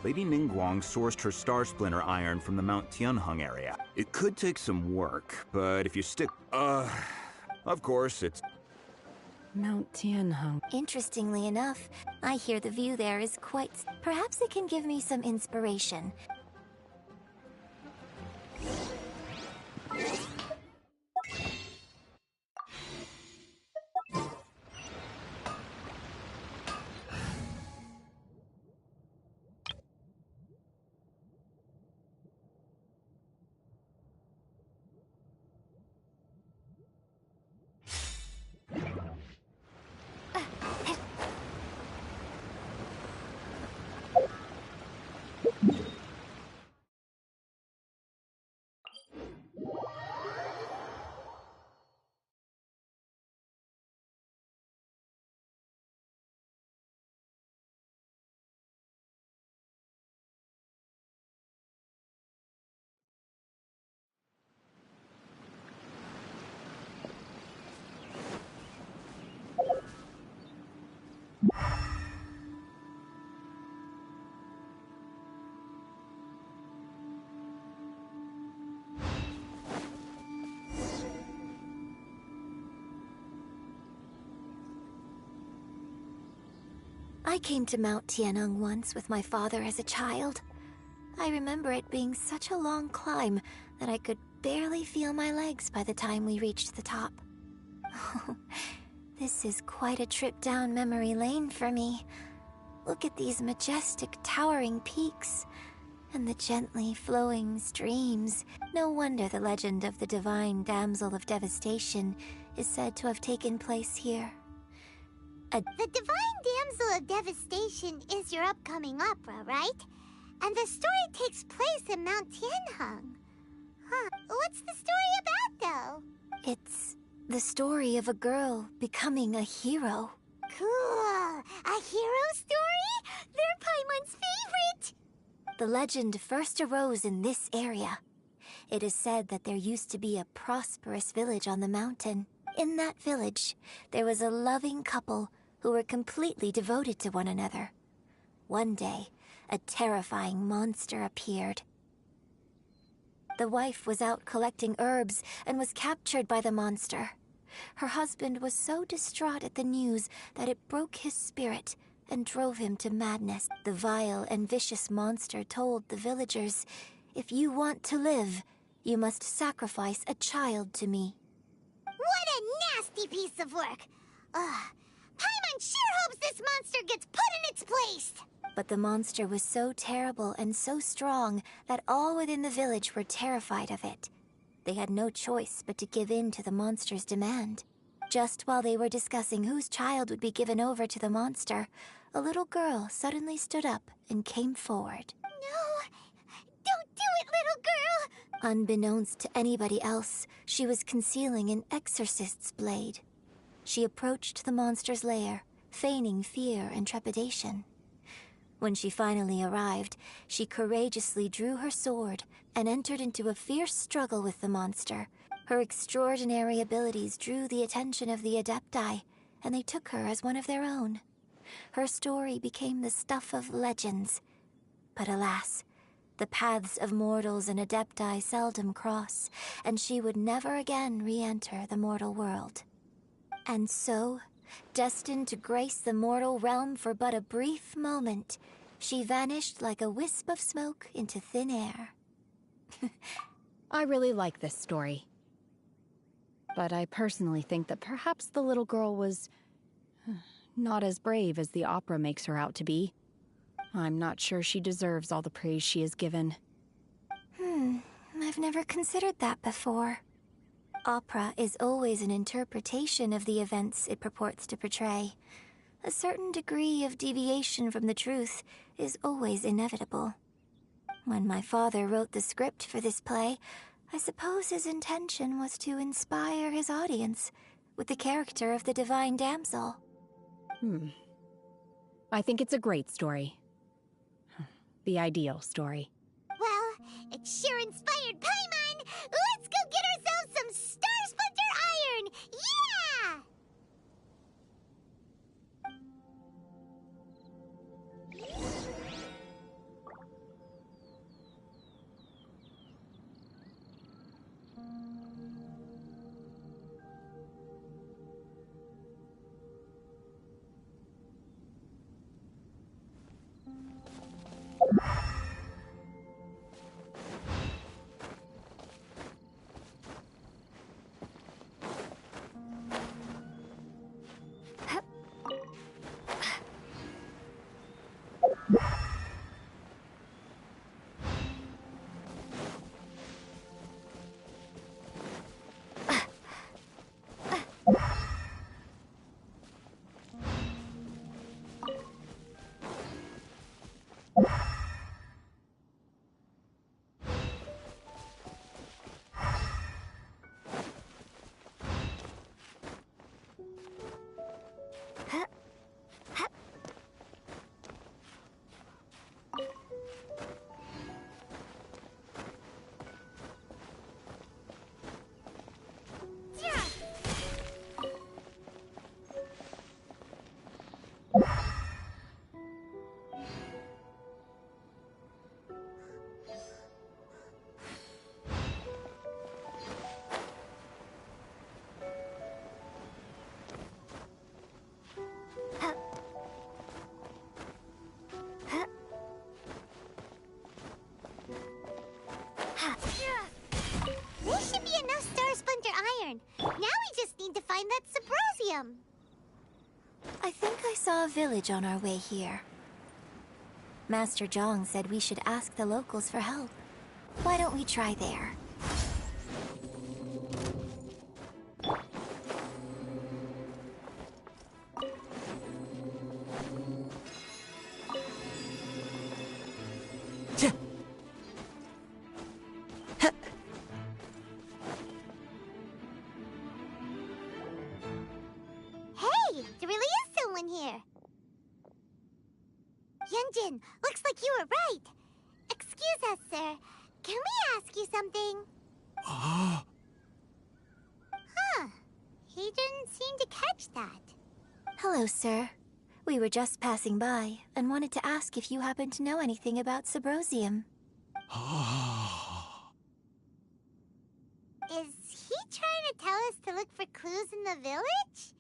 Lady Ningguang sourced her Star Splinter iron from the Mount Tianheng area. It could take some work, but if you stick... of course, it's... Mount Tianheng. Interestingly enough, I hear the view there is quite... Perhaps it can give me some inspiration. I came to Mount Tianheng once with my father as a child. I remember it being such a long climb that I could barely feel my legs by the time we reached the top. This is quite a trip down memory lane for me. Look at these majestic, towering peaks, and the gently flowing streams. No wonder the legend of the divine damsel of devastation is said to have taken place here. The Divine Damsel of Devastation is your upcoming opera, right? And the story takes place in Mount Tianheng. Huh. What's the story about, though? It's the story of a girl becoming a hero. Cool! A hero story? They're Paimon's favorite! The legend first arose in this area. It is said that there used to be a prosperous village on the mountain. In that village, there was a loving couple who were completely devoted to one another. One day, a terrifying monster appeared. The wife was out collecting herbs and was captured by the monster. Her husband was so distraught at the news that it broke his spirit and drove him to madness. The vile and vicious monster told the villagers, "If you want to live, you must sacrifice a child to me." What a nasty piece of work! Paimon sure hopes this monster gets put in its place! But the monster was so terrible and so strong that all within the village were terrified of it. They had no choice but to give in to the monster's demand. Just while they were discussing whose child would be given over to the monster, a little girl suddenly stood up and came forward. No! Don't do it, little girl! Unbeknownst to anybody else, she was concealing an exorcist's blade. She approached the monster's lair, feigning fear and trepidation. When she finally arrived, she courageously drew her sword and entered into a fierce struggle with the monster. Her extraordinary abilities drew the attention of the Adepti, and they took her as one of their own. Her story became the stuff of legends. But alas, the paths of mortals and Adepti seldom cross, and she would never again re-enter the mortal world. And so, destined to grace the mortal realm for but a brief moment, she vanished like a wisp of smoke into thin air. I really like this story. But I personally think that perhaps the little girl was not as brave as the opera makes her out to be. I'm not sure she deserves all the praise she is given. I've never considered that before. Opera is always an interpretation of the events it purports to portray. a certain degree of deviation from the truth is always inevitable. When my father wrote the script for this play, I suppose his intention was to inspire his audience with the character of the divine damsel. I think it's a great story. The ideal story. Well, it sure inspired Paimon! Let's go get ourselves some Star Splinter Iron! Yeah! This should be enough Star Splinter Iron. Now we just need to find that Subrosium. I think I saw a village on our way here. Master Zhang said we should ask the locals for help. Why don't we try there? Hey, there really is someone here. Yunjin, looks like you were right. Excuse us, sir. Can we ask you something? Huh. He didn't seem to catch that. Hello, sir. We were just passing by and wanted to ask if you happen to know anything about Subrosium. Is he trying to tell us to look for clues in the village?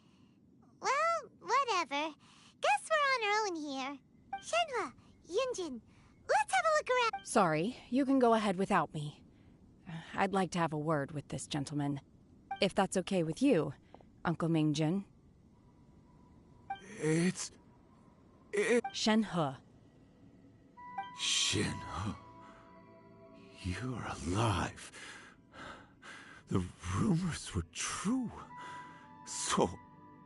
Well, whatever. Guess we're on our own here. Shenhua, Yunjin, let's have a look around. Sorry, you can go ahead without me. I'd like to have a word with this gentleman. If that's okay with you, Uncle Mingjin. It's... Shenhe. Shenhe. You're alive. The rumors were true. So,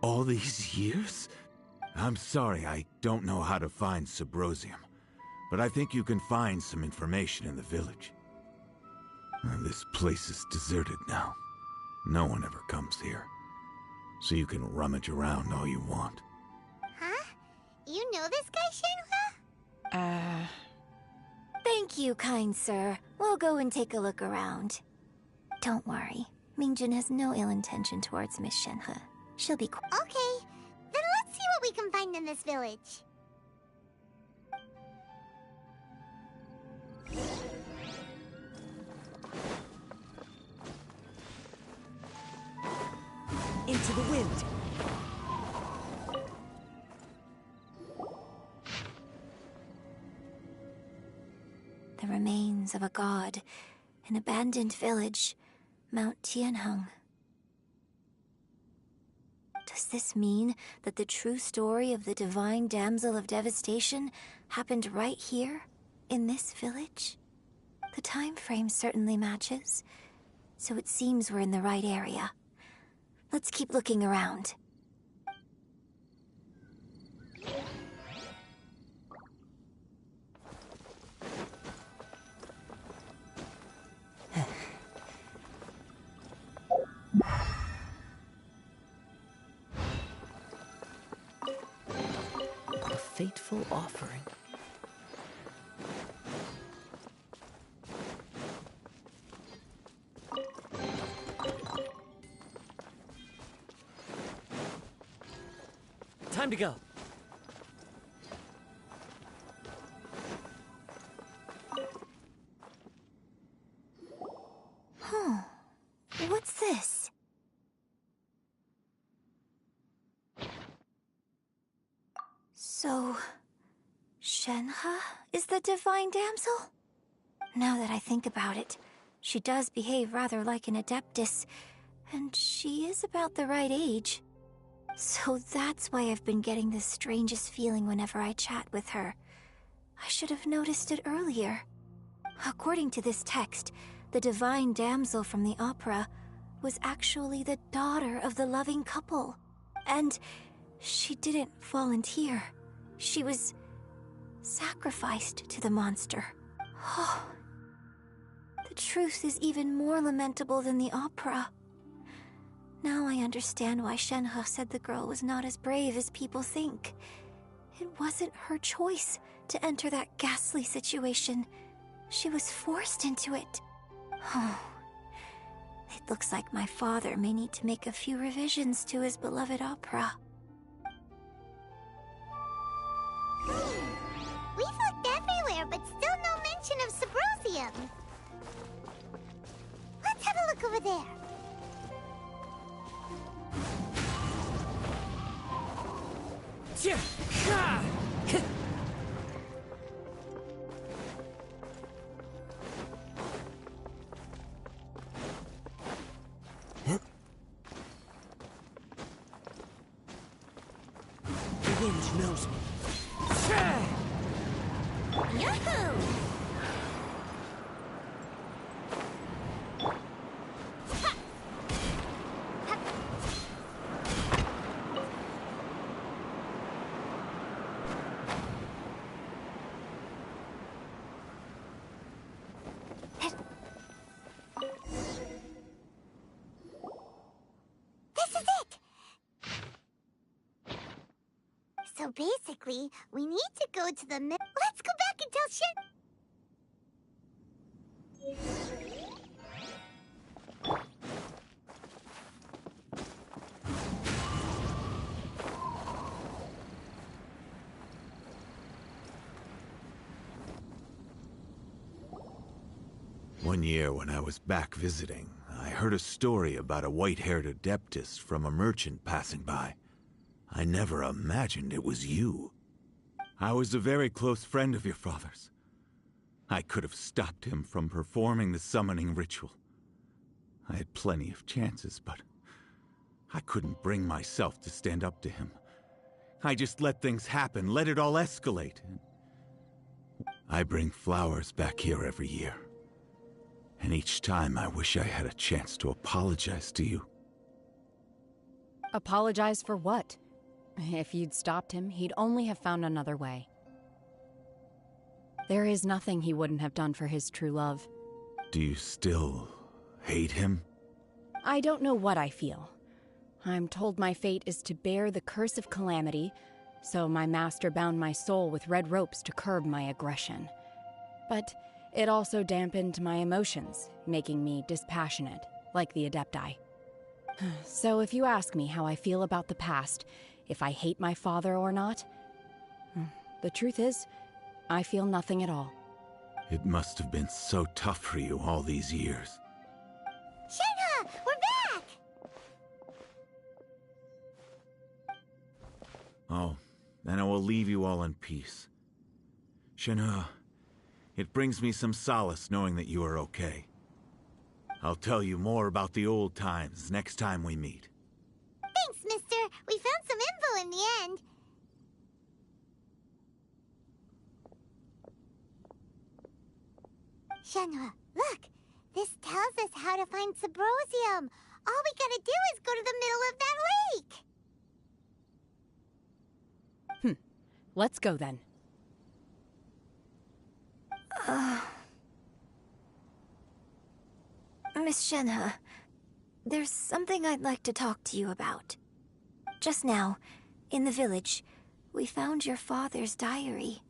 all these years? I'm sorry, I don't know how to find Subrosium, but I think you can find some information in the village. This place is deserted now. No one ever comes here. So you can rummage around all you want. Huh? You know this guy, Shenhua? Thank you, kind sir. We'll go and take a look around. Don't worry. Mingjin has no ill intention towards Miss Shenhe. She'll be quiet. Okay, then let's see what we can find in this village. Into the wind. The remains of a god, an abandoned village, Mount Tianheng. Does this mean that the true story of the divine damsel of devastation happened right here, in this village? The time frame certainly matches, so it seems we're in the right area. Let's keep looking around. fateful offering. Time to go. Huh. What's this? So, Shenhe is the divine damsel? Now that I think about it, she does behave rather like an adeptus, and she is about the right age. So that's why I've been getting the strangest feeling whenever I chat with her. I should have noticed it earlier. According to this text, the divine damsel from the opera was actually the daughter of the loving couple. And she didn't volunteer. She was sacrificed to the monster. Oh, the truth is even more lamentable than the opera. Now I understand why Shenhe said the girl was not as brave as people think. It wasn't her choice to enter that ghastly situation. She was forced into it. Oh, it looks like my father may need to make a few revisions to his beloved opera. We've looked everywhere, but still no mention of Sabrosium. Let's have a look over there. The wind knows me. Yahoo! So basically, we need to go to the Let's go back and tell One year when I was back visiting, I heard a story about a white-haired adeptus from a merchant passing by. I never imagined it was you. I was a very close friend of your father's. I could have stopped him from performing the summoning ritual. I had plenty of chances, but I couldn't bring myself to stand up to him. I just let things happen, let it all escalate. I bring flowers back here every year. And each time I wish I had a chance to apologize to you. Apologize for what? If you'd stopped him, he'd only have found another way. There is nothing he wouldn't have done for his true love. Do you still hate him? I don't know what I feel. I'm told my fate is to bear the curse of calamity, so my master bound my soul with red ropes to curb my aggression. But it also dampened my emotions, making me dispassionate, like the Adepti. So if you ask me how I feel about the past, if I hate my father or not, the truth is, I feel nothing at all. It must have been so tough for you all these years. Shenhe, we're back! Oh, then I will leave you all in peace. Shenhe, it brings me some solace knowing that you are okay. I'll tell you more about the old times next time we meet. Thanks, mister. We found some info in the end. Shenhe, look. This tells us how to find Sabrosium. All we gotta do is go to the middle of that lake. Let's go then. Miss Shenhe, there's something I'd like to talk to you about. Just now, in the village, we found your father's diary.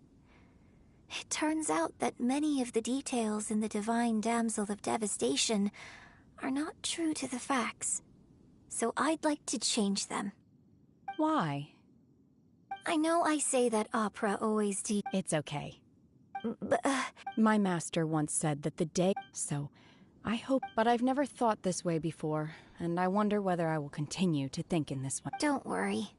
It turns out that many of the details in the Divine Damsel of Devastation are not true to the facts, so I'd like to change them. Why? I know I say that opera always It's okay. My master once said that the day... So, I hope... But I've never thought this way before, and I wonder whether I will continue to think in this way. Don't worry.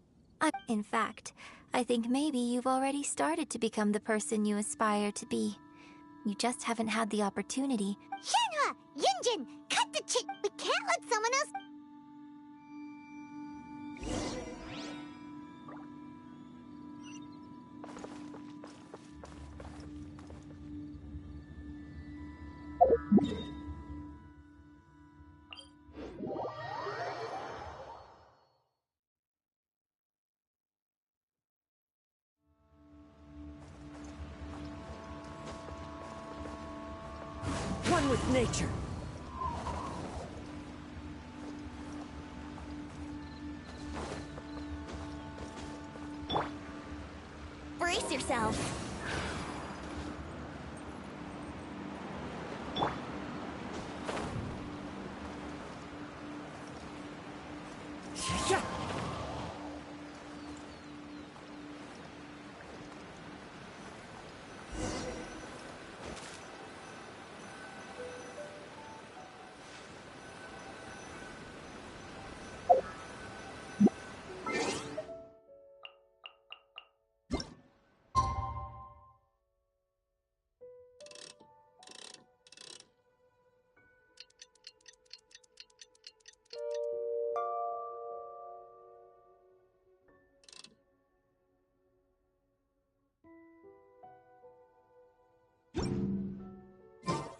In fact, I think maybe you've already started to become the person you aspire to be. You just haven't had the opportunity. Shanhua! Yunjin! Cut the chit! We can't let someone else... One with nature. Brace yourself.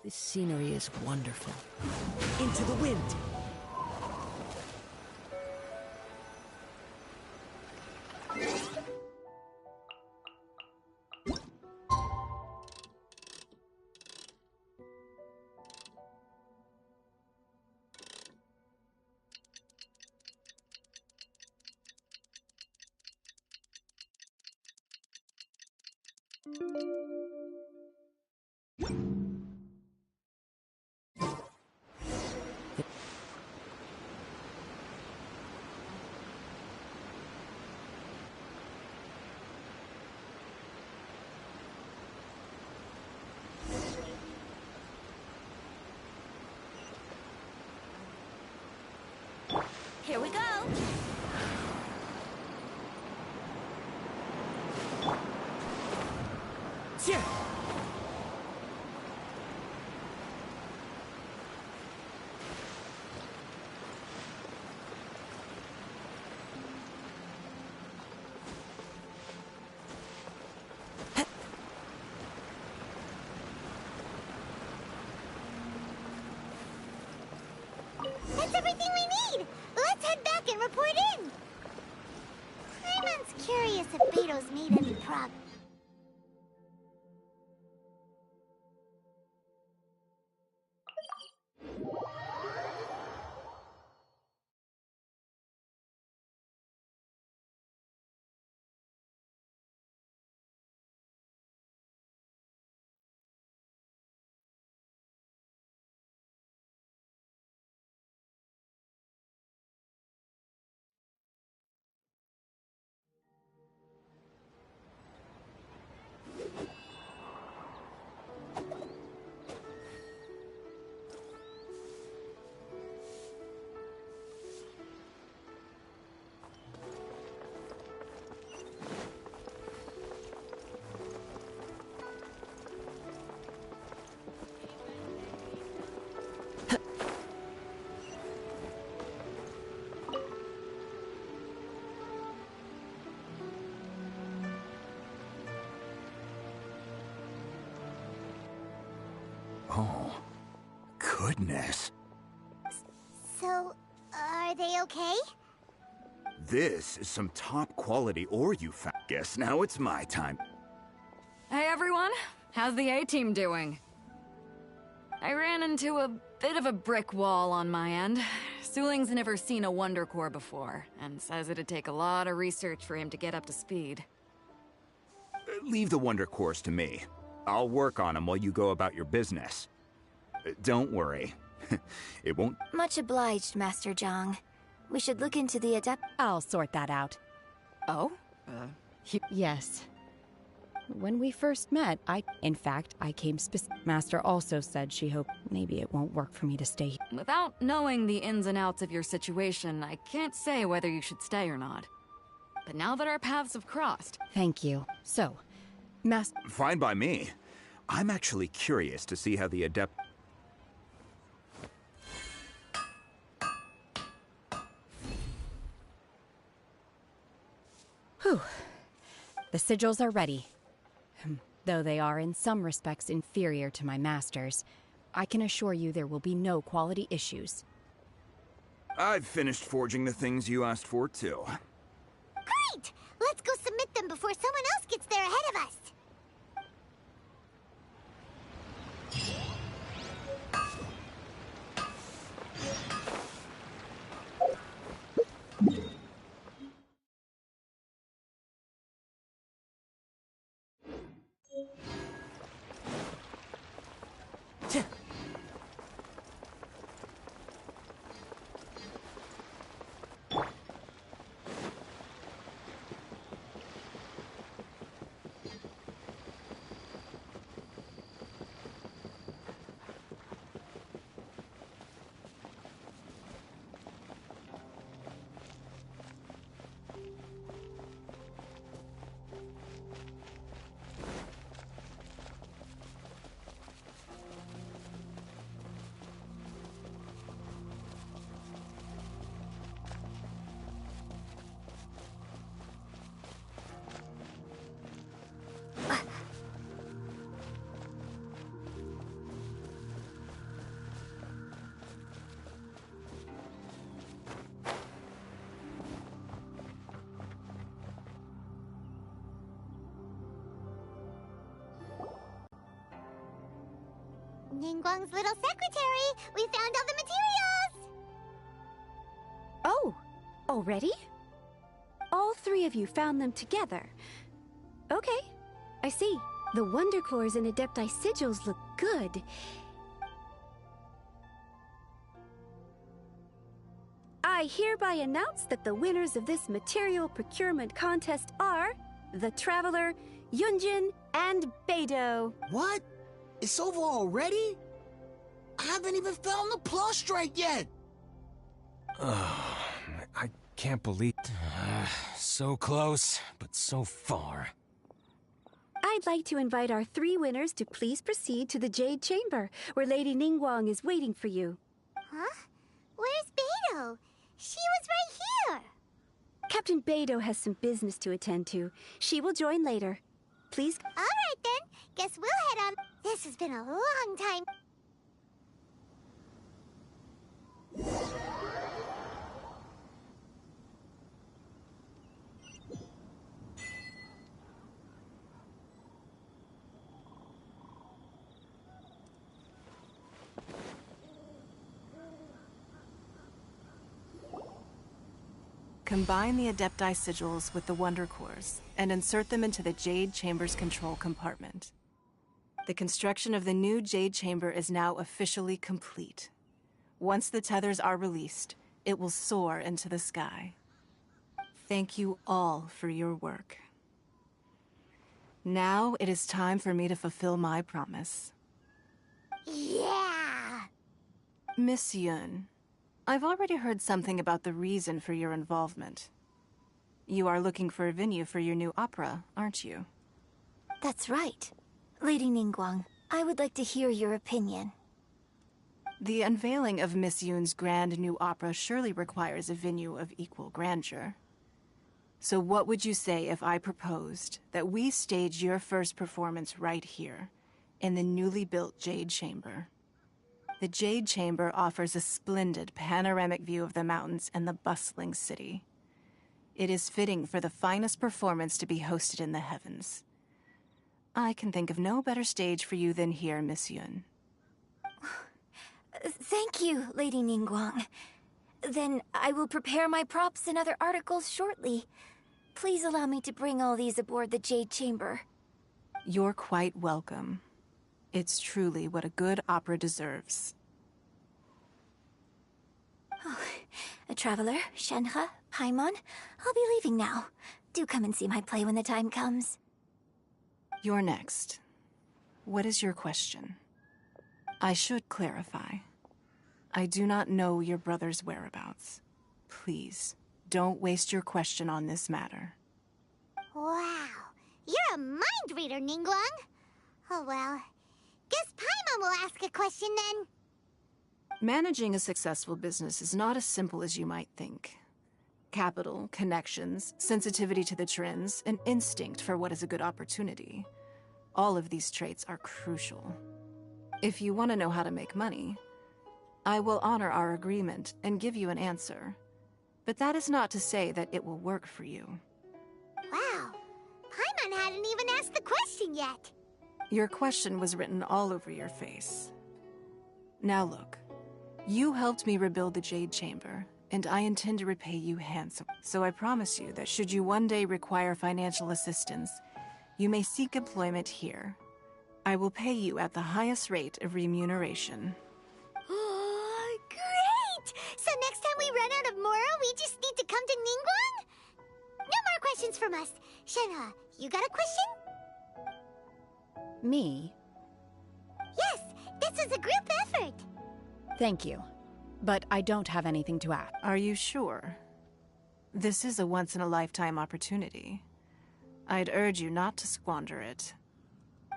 This scenery is wonderful. Into the wind. Here we go. Yeah. That's everything we need! Let's head back and report in! Paimon's curious if Beto's made any progress. Oh, goodness. So, are they okay? This is some top quality ore you found. Guess now it's my time. Hey everyone, how's the A-team doing? I ran into a bit of a brick wall on my end. Suling's never seen a Wonder Core before, and says it'd take a lot of research for him to get up to speed. leave the wonder cores to me. I'll work on them while you go about your business. Don't worry. It won't... Much obliged, Master Zhang. We should look into the adept... I'll sort that out. Oh? Yes. When we first met, in fact, I came Master also said she hoped maybe it won't work for me to stay here. Without knowing the ins and outs of your situation, I can't say whether you should stay or not. But now that our paths have crossed... Thank you. So, Fine by me. I'm actually curious to see how the adept... Whew. The sigils are ready. Though they are in some respects inferior to my master's, I can assure you there will be no quality issues. I've finished forging the things you asked for, too. Great! Let's go submit them before someone else gets there ahead of us. Ningguang's little secretary! We found all the materials! Oh, already? All three of you found them together. Okay, I see. The Wonder Cores and Adepti sigils look good. I hereby announce that the winners of this material procurement contest are the Traveler, Yunjin, and Beidou. What? It's over already? I haven't even found the plustrate yet! I can't believe... so close, but so far. I'd like to invite our three winners to please proceed to the Jade Chamber, where Lady Ningguang is waiting for you. Huh? Where's Beidou? She was right here! Captain Beidou has some business to attend to. She will join later. Please... All right, then. Guess we'll head on. This has been a long time. Combine the Adepti sigils with the Wonder Cores and insert them into the Jade Chamber's control compartment. The construction of the new Jade Chamber is now officially complete. Once the tethers are released, it will soar into the sky. Thank you all for your work. Now it is time for me to fulfill my promise. Yeah! Miss Yun, I've already heard something about the reason for your involvement. You are looking for a venue for your new opera, aren't you? That's right. Lady Ningguang, I would like to hear your opinion. The unveiling of Miss Yun's grand new opera surely requires a venue of equal grandeur. So what would you say if I proposed that we stage your first performance right here, in the newly built Jade Chamber? The Jade Chamber offers a splendid panoramic view of the mountains and the bustling city. It is fitting for the finest performance to be hosted in the heavens. I can think of no better stage for you than here, Miss Yun. Thank you, Lady Ningguang. Then I will prepare my props and other articles shortly. Please allow me to bring all these aboard the Jade Chamber. You're quite welcome. It's truly what a good opera deserves. Oh, a traveler, Shenhe, Paimon, I'll be leaving now. Do come and see my play when the time comes. You're next. What is your question? I should clarify. I do not know your brother's whereabouts. Please, don't waste your question on this matter. Wow, you're a mind reader, Ningguang. Oh well, guess Paimon will ask a question then. Managing a successful business is not as simple as you might think. Capital, connections, sensitivity to the trends, and instinct for what is a good opportunity. All of these traits are crucial. If you want to know how to make money, I will honor our agreement and give you an answer. But that is not to say that it will work for you. Wow, Paimon hadn't even asked the question yet. Your question was written all over your face. Now look, you helped me rebuild the Jade Chamber, and I intend to repay you handsomely. So I promise you that should you one day require financial assistance, you may seek employment here. I will pay you at the highest rate of remuneration. Oh, great! So next time we run out of Moro, we just need to come to Ningguang? No more questions from us. Shenhe, you got a question? Me? Yes, this is a group effort. Thank you. But I don't have anything to ask. Are you sure? This is a once-in-a-lifetime opportunity. I'd urge you not to squander it.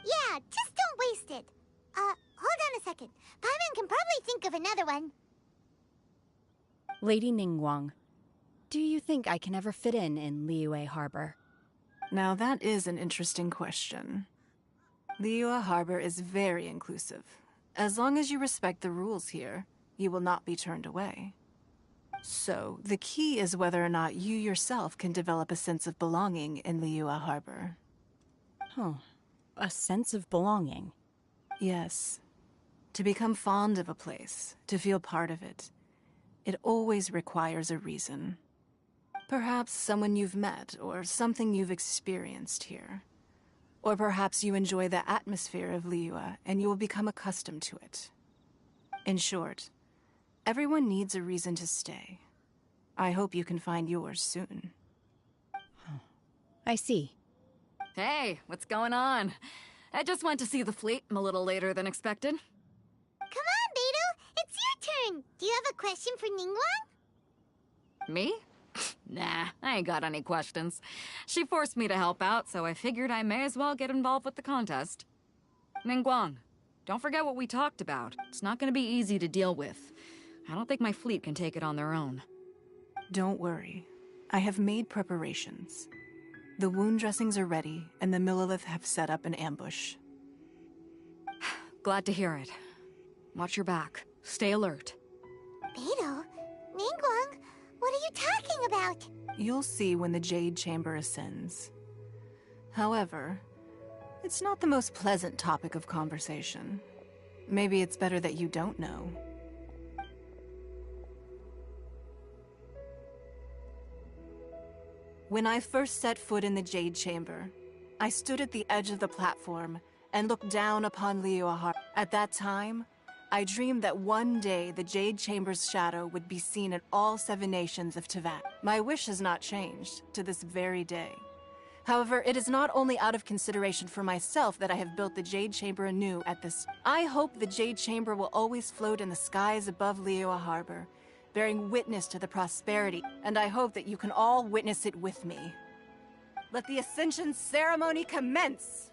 Yeah, just don't waste it. Hold on a second. Paimon can probably think of another one. Lady Ningguang, do you think I can ever fit in Liyue Harbor? Now that is an interesting question. Liyue Harbor is very inclusive. As long as you respect the rules here, you will not be turned away. So, the key is whether or not you yourself can develop a sense of belonging in Liyue Harbor. Oh, a sense of belonging? Yes. To become fond of a place, to feel part of it, it always requires a reason. Perhaps someone you've met, or something you've experienced here. Or perhaps you enjoy the atmosphere of Liyue, and you will become accustomed to it. In short, everyone needs a reason to stay. I hope you can find yours soon. I see. Hey, what's going on? I just went to see the fleet a little later than expected. Come on, Beidou! It's your turn! Do you have a question for Ningguang? Me? Nah, I ain't got any questions. She forced me to help out, so I figured I may as well get involved with the contest. Ningguang, don't forget what we talked about. It's not gonna be easy to deal with. I don't think my fleet can take it on their own. Don't worry. I have made preparations. The wound dressings are ready, and the Millelith have set up an ambush. Glad to hear it. Watch your back. Stay alert. Beidou? Ningguang? What are you talking about? You'll see when the Jade Chamber ascends. However, it's not the most pleasant topic of conversation. Maybe it's better that you don't know. When I first set foot in the Jade Chamber, I stood at the edge of the platform and looked down upon Liyue Harbor. At that time, I dreamed that one day the Jade Chamber's shadow would be seen in all 7 nations of Teyvat. My wish has not changed to this very day. However, it is not only out of consideration for myself that I have built the Jade Chamber anew at this. I hope the Jade Chamber will always float in the skies above Liyue Harbor, bearing witness to the prosperity, and I hope that you can all witness it with me. Let the Ascension ceremony commence!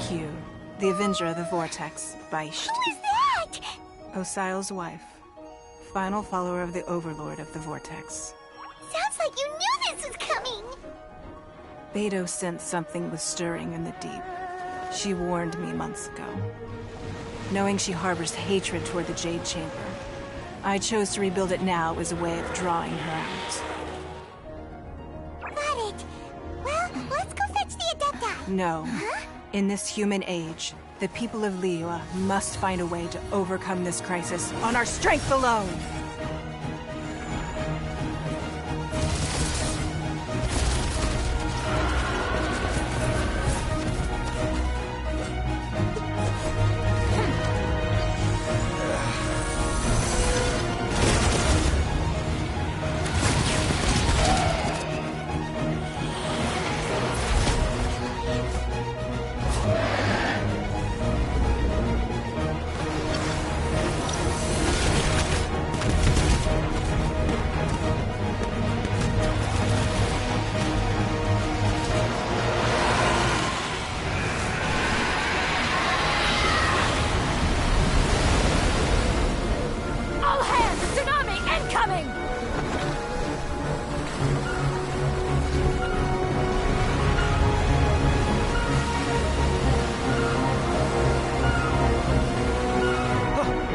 Q, the Avenger of the Vortex, Beisht. Who is that? Osial's wife. Final follower of the Overlord of the Vortex. Sounds like you knew this was coming! Beidou sensed something was stirring in the deep. She warned me months ago. Knowing she harbors hatred toward the Jade Chamber, I chose to rebuild it now as a way of drawing her out. Got it. Well, let's go fetch the Adepta. No. Huh? In this human age, the people of Liyue must find a way to overcome this crisis on our strength alone!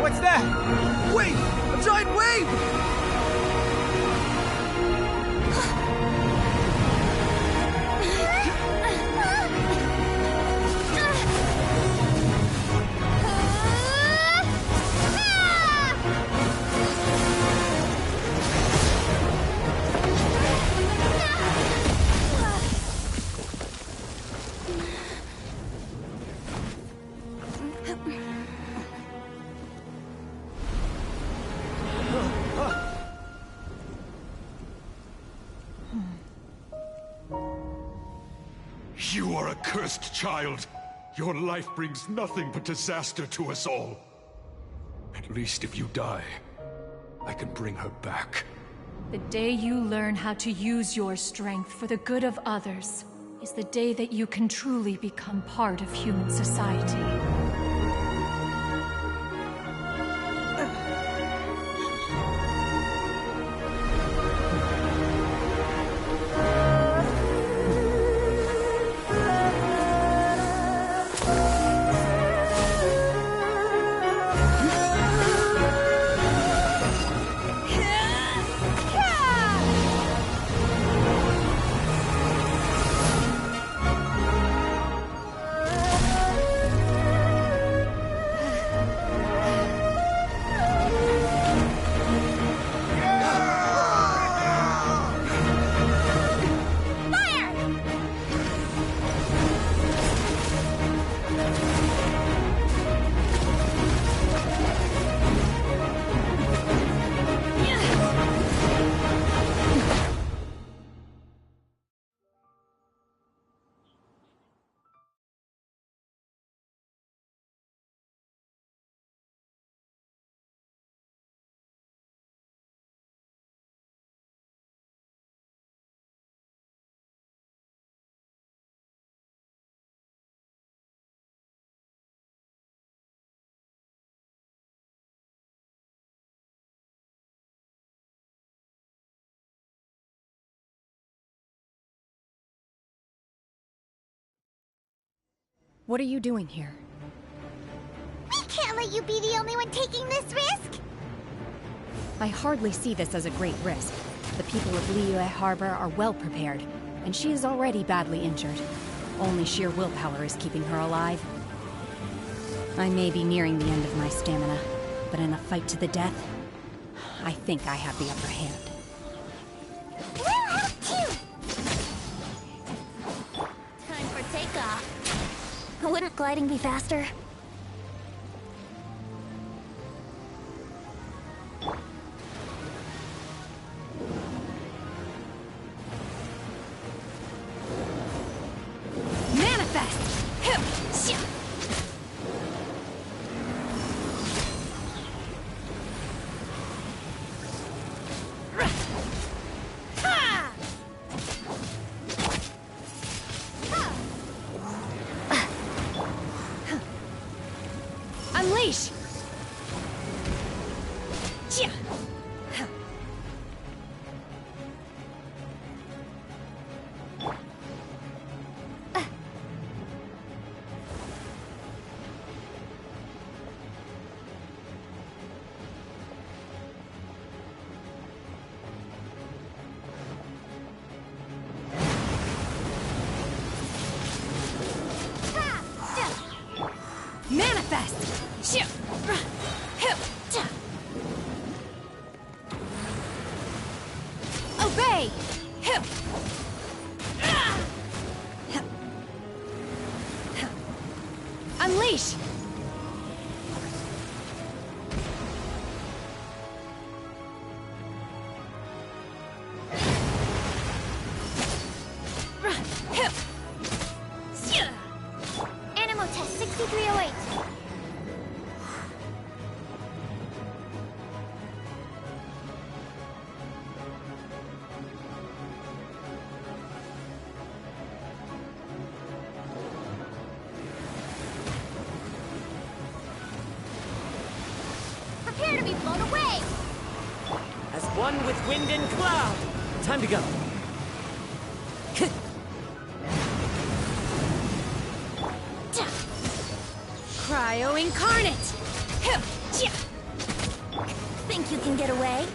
What's that? Wait! A giant wave! You are a cursed child. Your life brings nothing but disaster to us all. At least if you die, I can bring her back. The day you learn how to use your strength for the good of others is the day that you can truly become part of human society. What are you doing here? We can't let you be the only one taking this risk! I hardly see this as a great risk. The people of Liyue Harbor are well prepared, and she is already badly injured. Only sheer willpower is keeping her alive. I may be nearing the end of my stamina, but in a fight to the death, I think I have the upper hand. We'll help too! Time for takeoff. Wouldn't gliding be faster? Unleash! Yeah. Manifest! Obey! Unleash! Animal test 6308. Prepare to be blown away! As one with wind and cloud. Time to go. Cryo incarnate! Think you can get away?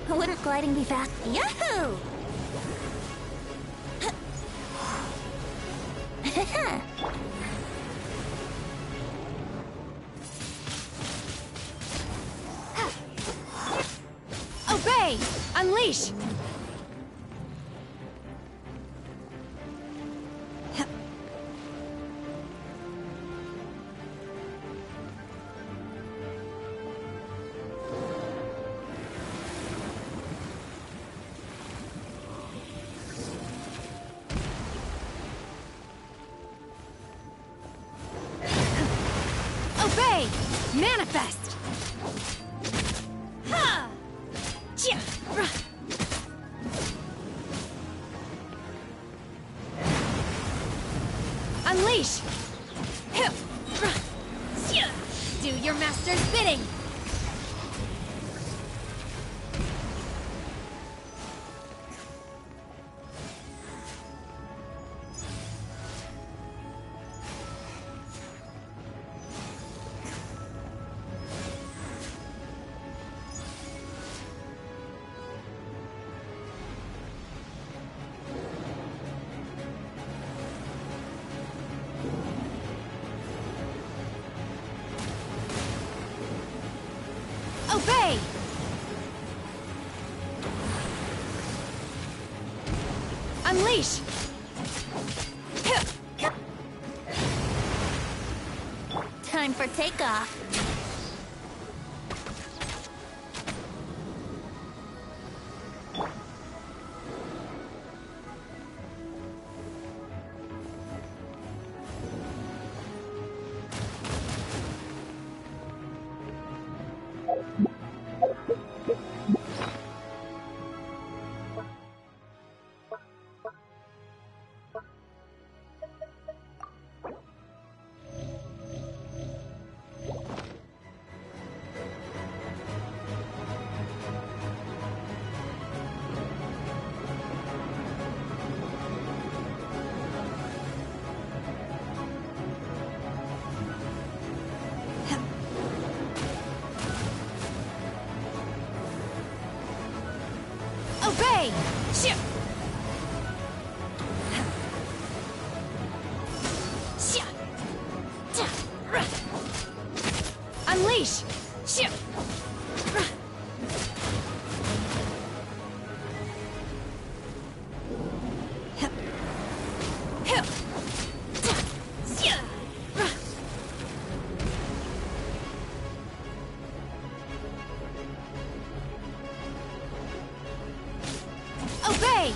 Wouldn't gliding be fast? Yahoo! Obey! Unleash! Obey! Manifest! Ha! Chia! Unleash! Do your master's bidding! Obey! Unleash! Time for takeoff. Obey! Ship! Unleash! Ship! Obey!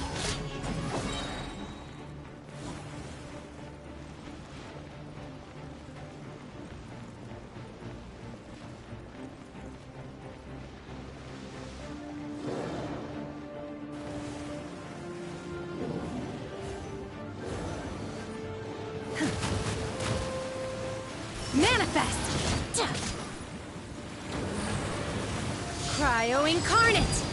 Manifest! Cryo incarnate!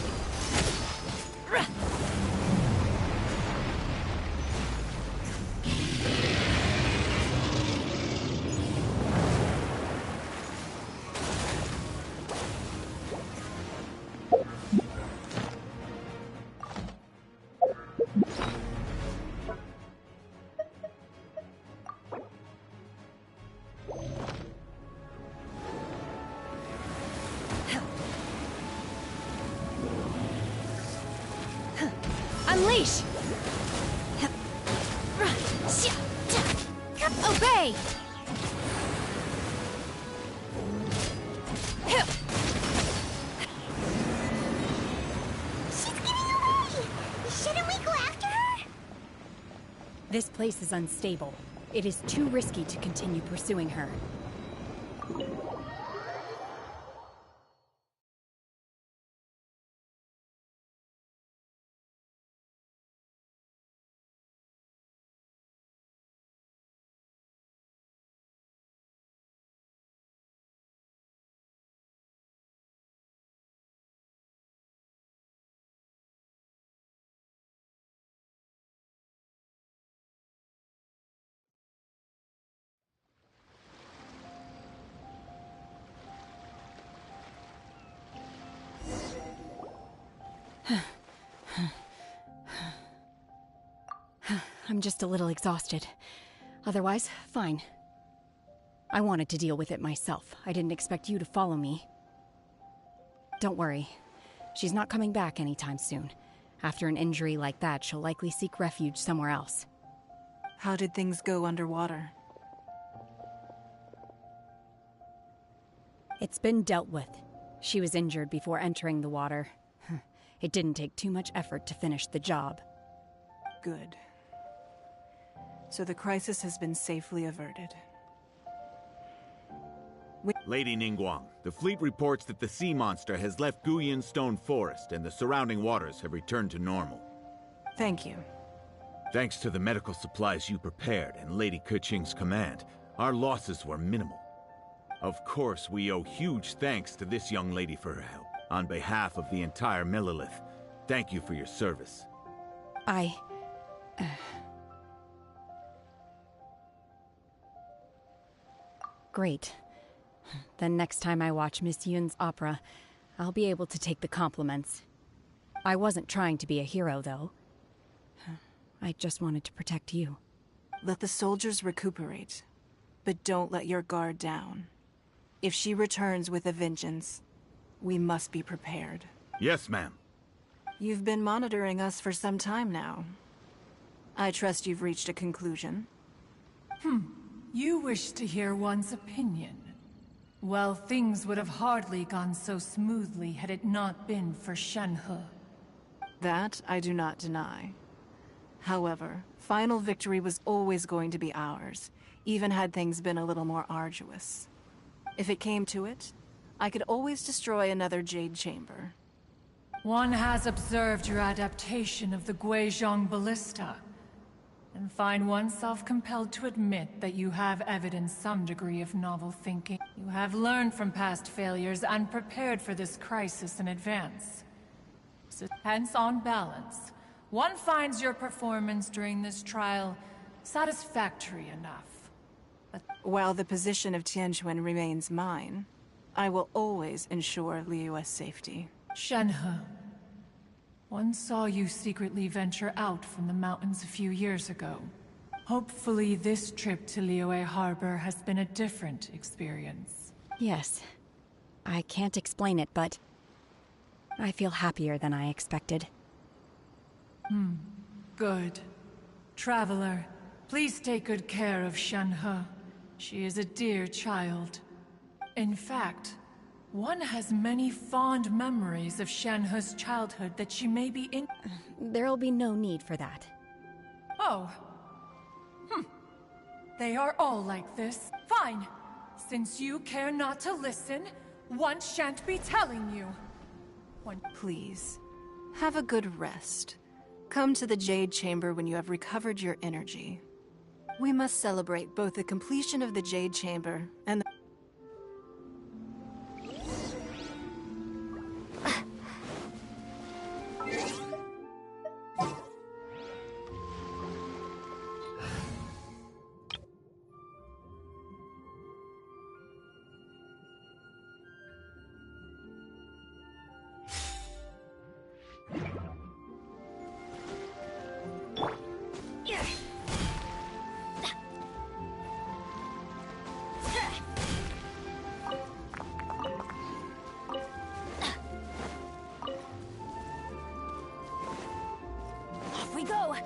Unleash! Obey! She's getting away! Shouldn't we go after her? This place is unstable. It is too risky to continue pursuing her. I'm just a little exhausted. Otherwise, fine. I wanted to deal with it myself. I didn't expect you to follow me. Don't worry. She's not coming back anytime soon. After an injury like that, she'll likely seek refuge somewhere else. How did things go underwater? It's been dealt with. She was injured before entering the water. It didn't take too much effort to finish the job. Good. So the crisis has been safely averted. Lady Ningguang, the fleet reports that the sea monster has left Guyan Stone Forest and the surrounding waters have returned to normal. Thank you. Thanks to the medical supplies you prepared and Lady Keqing's command, our losses were minimal. Of course, we owe huge thanks to this young lady for her help. On behalf of the entire Millelith, thank you for your service. Great. Then next time I watch Miss Yun's opera, I'll be able to take the compliments. I wasn't trying to be a hero, though. I just wanted to protect you. Let the soldiers recuperate, but don't let your guard down. If she returns with a vengeance, we must be prepared. Yes, ma'am. You've been monitoring us for some time now. I trust you've reached a conclusion. You wish to hear one's opinion. Well, things would have hardly gone so smoothly had it not been for Shenhe. That I do not deny. However, final victory was always going to be ours, even had things been a little more arduous. If it came to it, I could always destroy another Jade Chamber. One has observed your adaptation of the Guizhong Ballista, and find oneself compelled to admit that you have evidenced some degree of novel thinking. You have learned from past failures and prepared for this crisis in advance. So hence, on balance, one finds your performance during this trial satisfactory enough. But while the position of Tianquan remains mine, I will always ensure Liyue's safety. Shenhe, one saw you secretly venture out from the mountains a few years ago. Hopefully this trip to Liyue Harbor has been a different experience. Yes. I can't explain it, but I feel happier than I expected. Good. Traveler, please take good care of Shenhe. She is a dear child. In fact, one has many fond memories of Shenhe's childhood that she may be in— There'll be no need for that. Oh. They are all like this. Fine. Since you care not to listen, one shan't be telling you. Please, have a good rest. Come to the Jade Chamber when you have recovered your energy. We must celebrate both the completion of the Jade Chamber and the We go!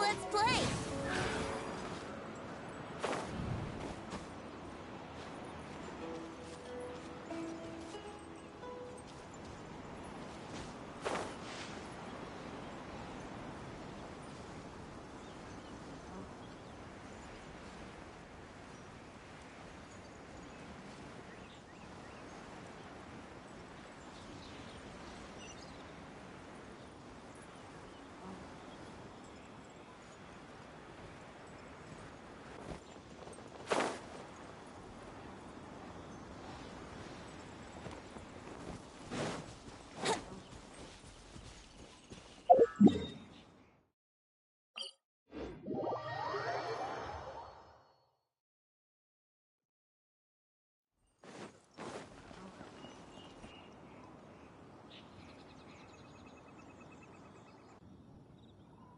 Let's play!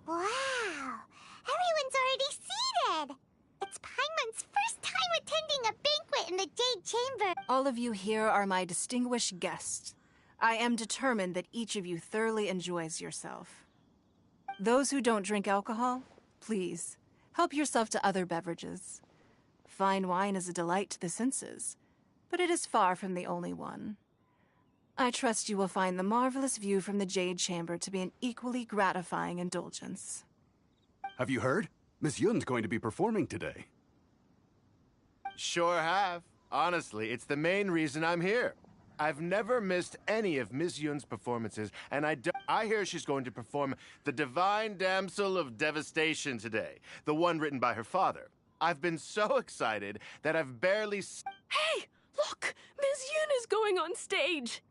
Wow! Everyone's already seated! It's Paimon's first time attending a banquet in the Jade Chamber. All of you here are my distinguished guests. I am determined that each of you thoroughly enjoys yourself. Those who don't drink alcohol, please, help yourself to other beverages. Fine wine is a delight to the senses, but it is far from the only one. I trust you will find the marvelous view from the Jade Chamber to be an equally gratifying indulgence. Have you heard? Miss Yun's going to be performing today. Sure have. Honestly, it's the main reason I'm here. I've never missed any of Miss Yun's performances, and I hear she's going to perform The Divine Damsel of Devastation today, the one written by her father. I've been so excited that I've barely... Hey! Look! Miss Yun is going on stage!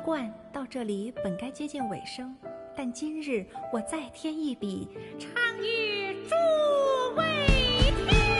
惯到这里本该接近尾声，但今日我再添一笔，唱与诸位听。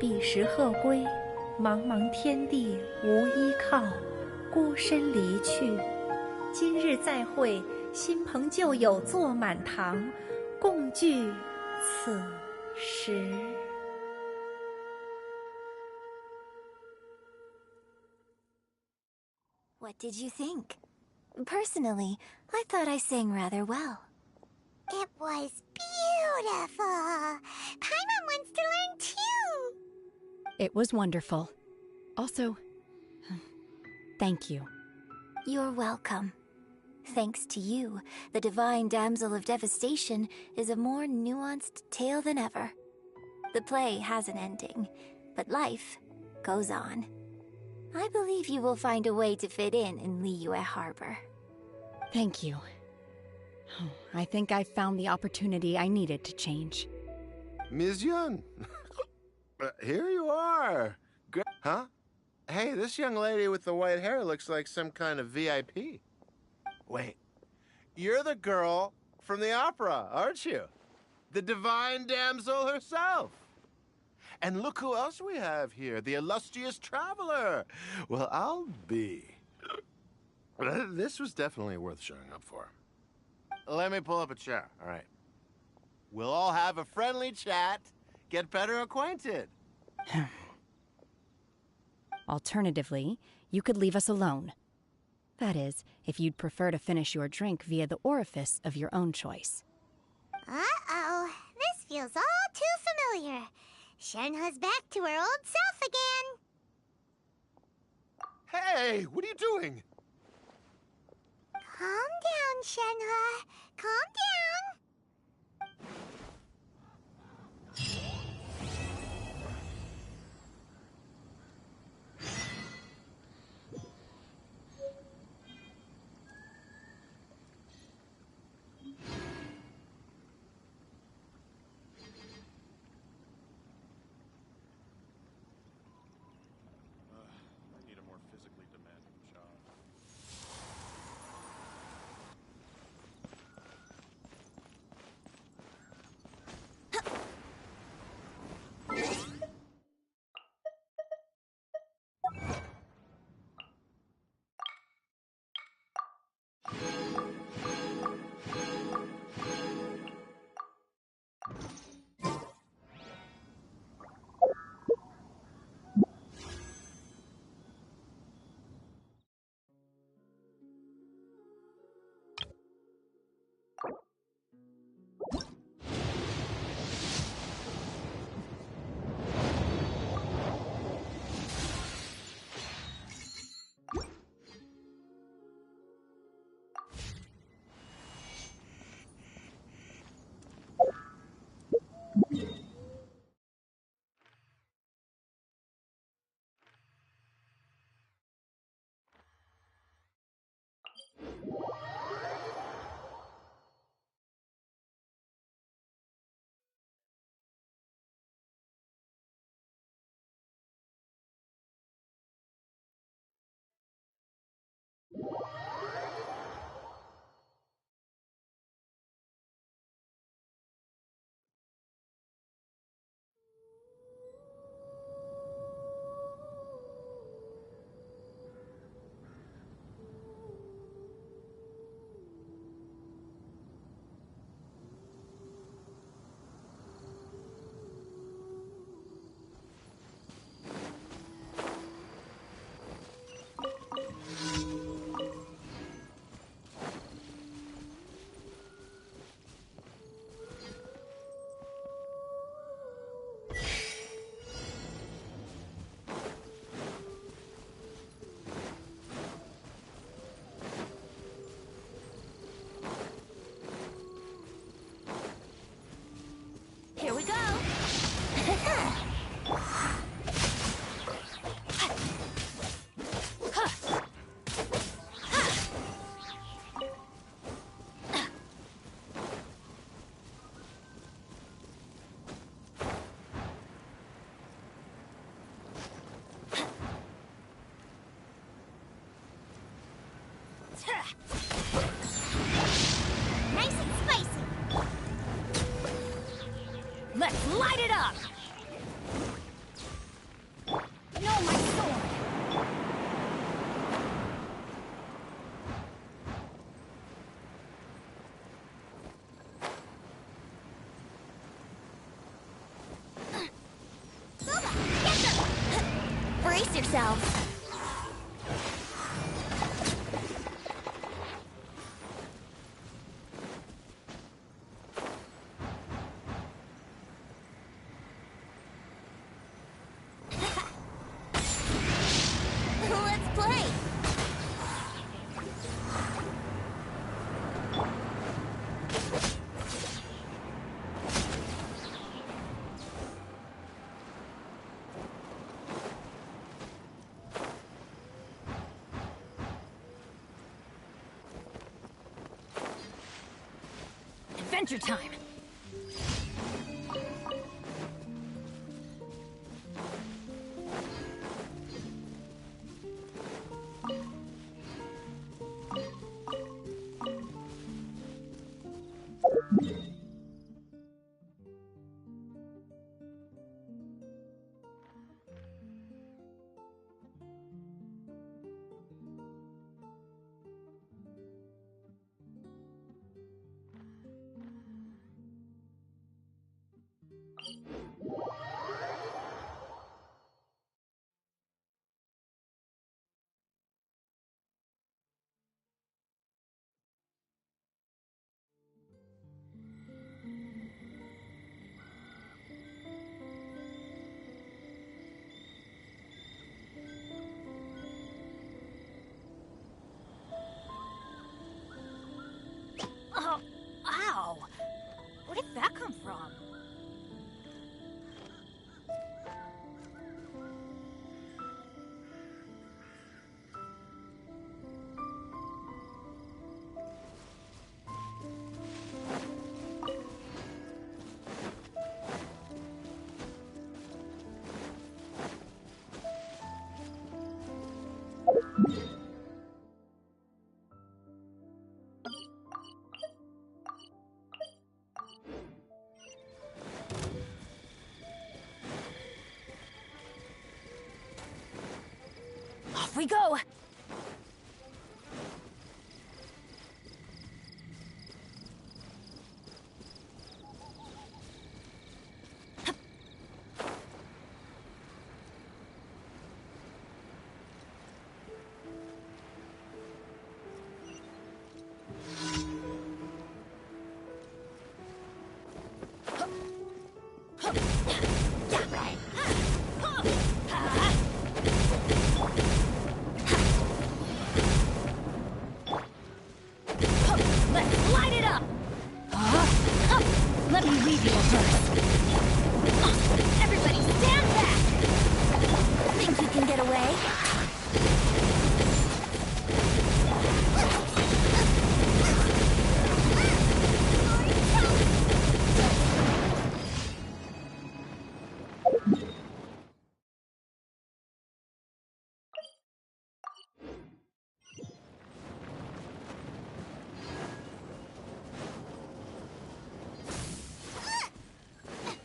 彼时鹤归，茫茫天地无依靠，孤身离去。今日再会，新朋旧友坐满堂，共聚此时。What did you think? Personally, I thought I sang rather well. It was beautiful. Paimon wants to learn too. It was wonderful. Also, thank you. You're welcome. Thanks to you, the Divine Damsel of Devastation is a more nuanced tale than ever. The play has an ending, but life goes on. I believe you will find a way to fit in Liyue Harbor. Thank you. I think I found the opportunity I needed to change. Ms. Yun, here you are. Huh? Hey, this young lady with the white hair looks like some kind of VIP. Wait, you're the girl from the opera, aren't you? The Divine Damsel herself. And look who else we have here, the illustrious traveler. Well, I'll be. This was definitely worth showing up for. Let me pull up a chair, all right? We'll all have a friendly chat, get better acquainted. Alternatively, you could leave us alone. That is, if you'd prefer to finish your drink via the orifice of your own choice. Uh-oh, this feels all too familiar. Shenhe's back to her old self again. Hey, what are you doing? Calm down, Shenhe. Calm down. Nice and spicy. Let's light it up! No, my sword! Brace yourselves. Let's play. Adventure time! Oh, ow! Where did that come from? Off we go! Let's light it up! Let me leave you first. Everybody stand back! Think you can get away?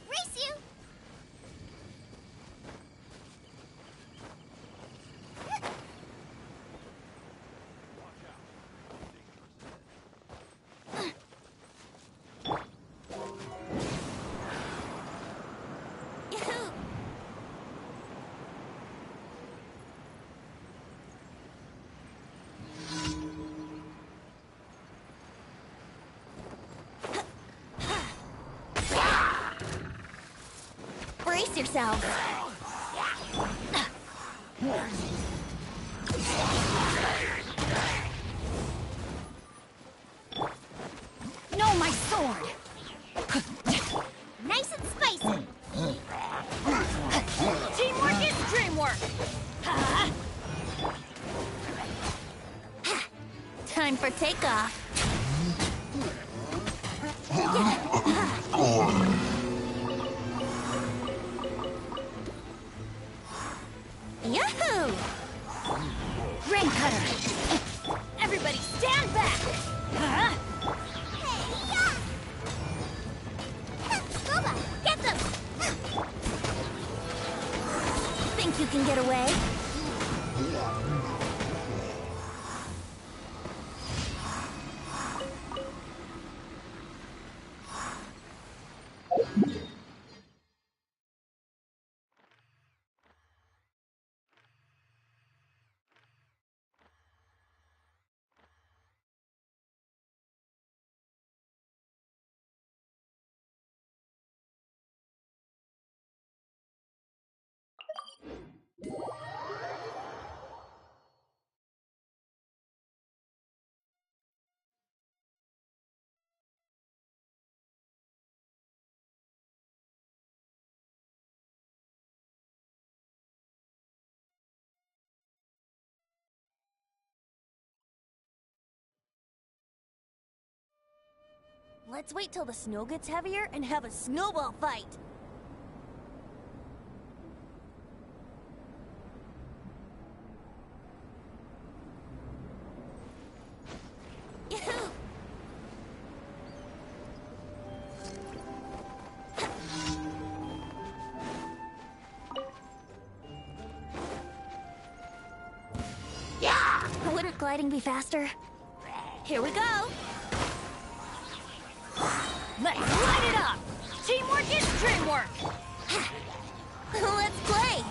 Race you! Brace yourself. No, my sword! Nice and spicy. Teamwork is dreamwork! Time for takeoff. Yahoo! Rain cutter! Everybody can get away? Let's wait till the snow gets heavier and have a snowball fight. Yahoo! Yeah! Wouldn't gliding be faster? Here we go! Let's light it up! Teamwork is dreamwork! Let's play!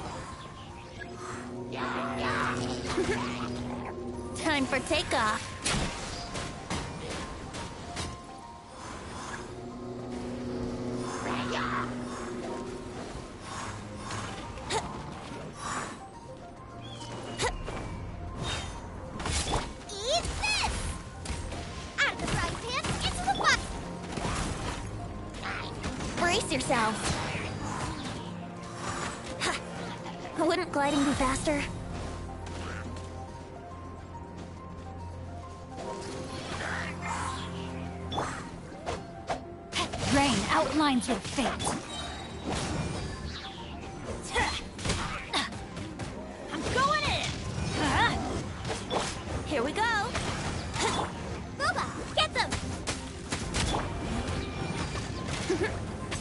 Time for takeoff. Eat this! Out of the frying pan, into the pot! Brace yourselves. Wouldn't gliding be faster? Rain outlines your fate. I'm going in! Here we go! Boba, get them!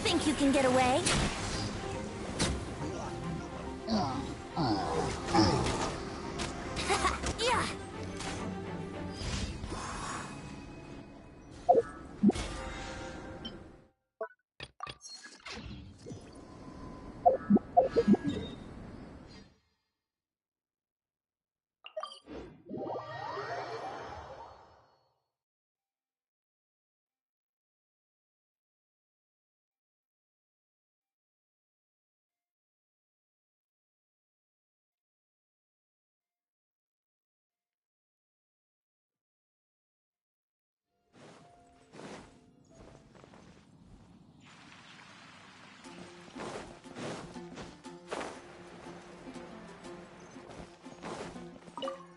Think you can get away? Yeah!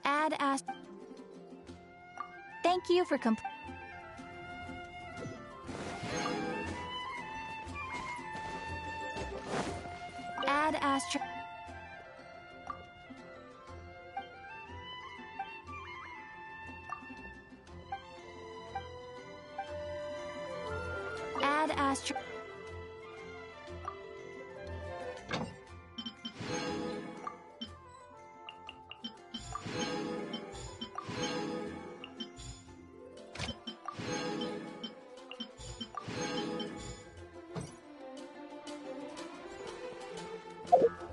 Add ast. Thank you for Add astro. Add astro. You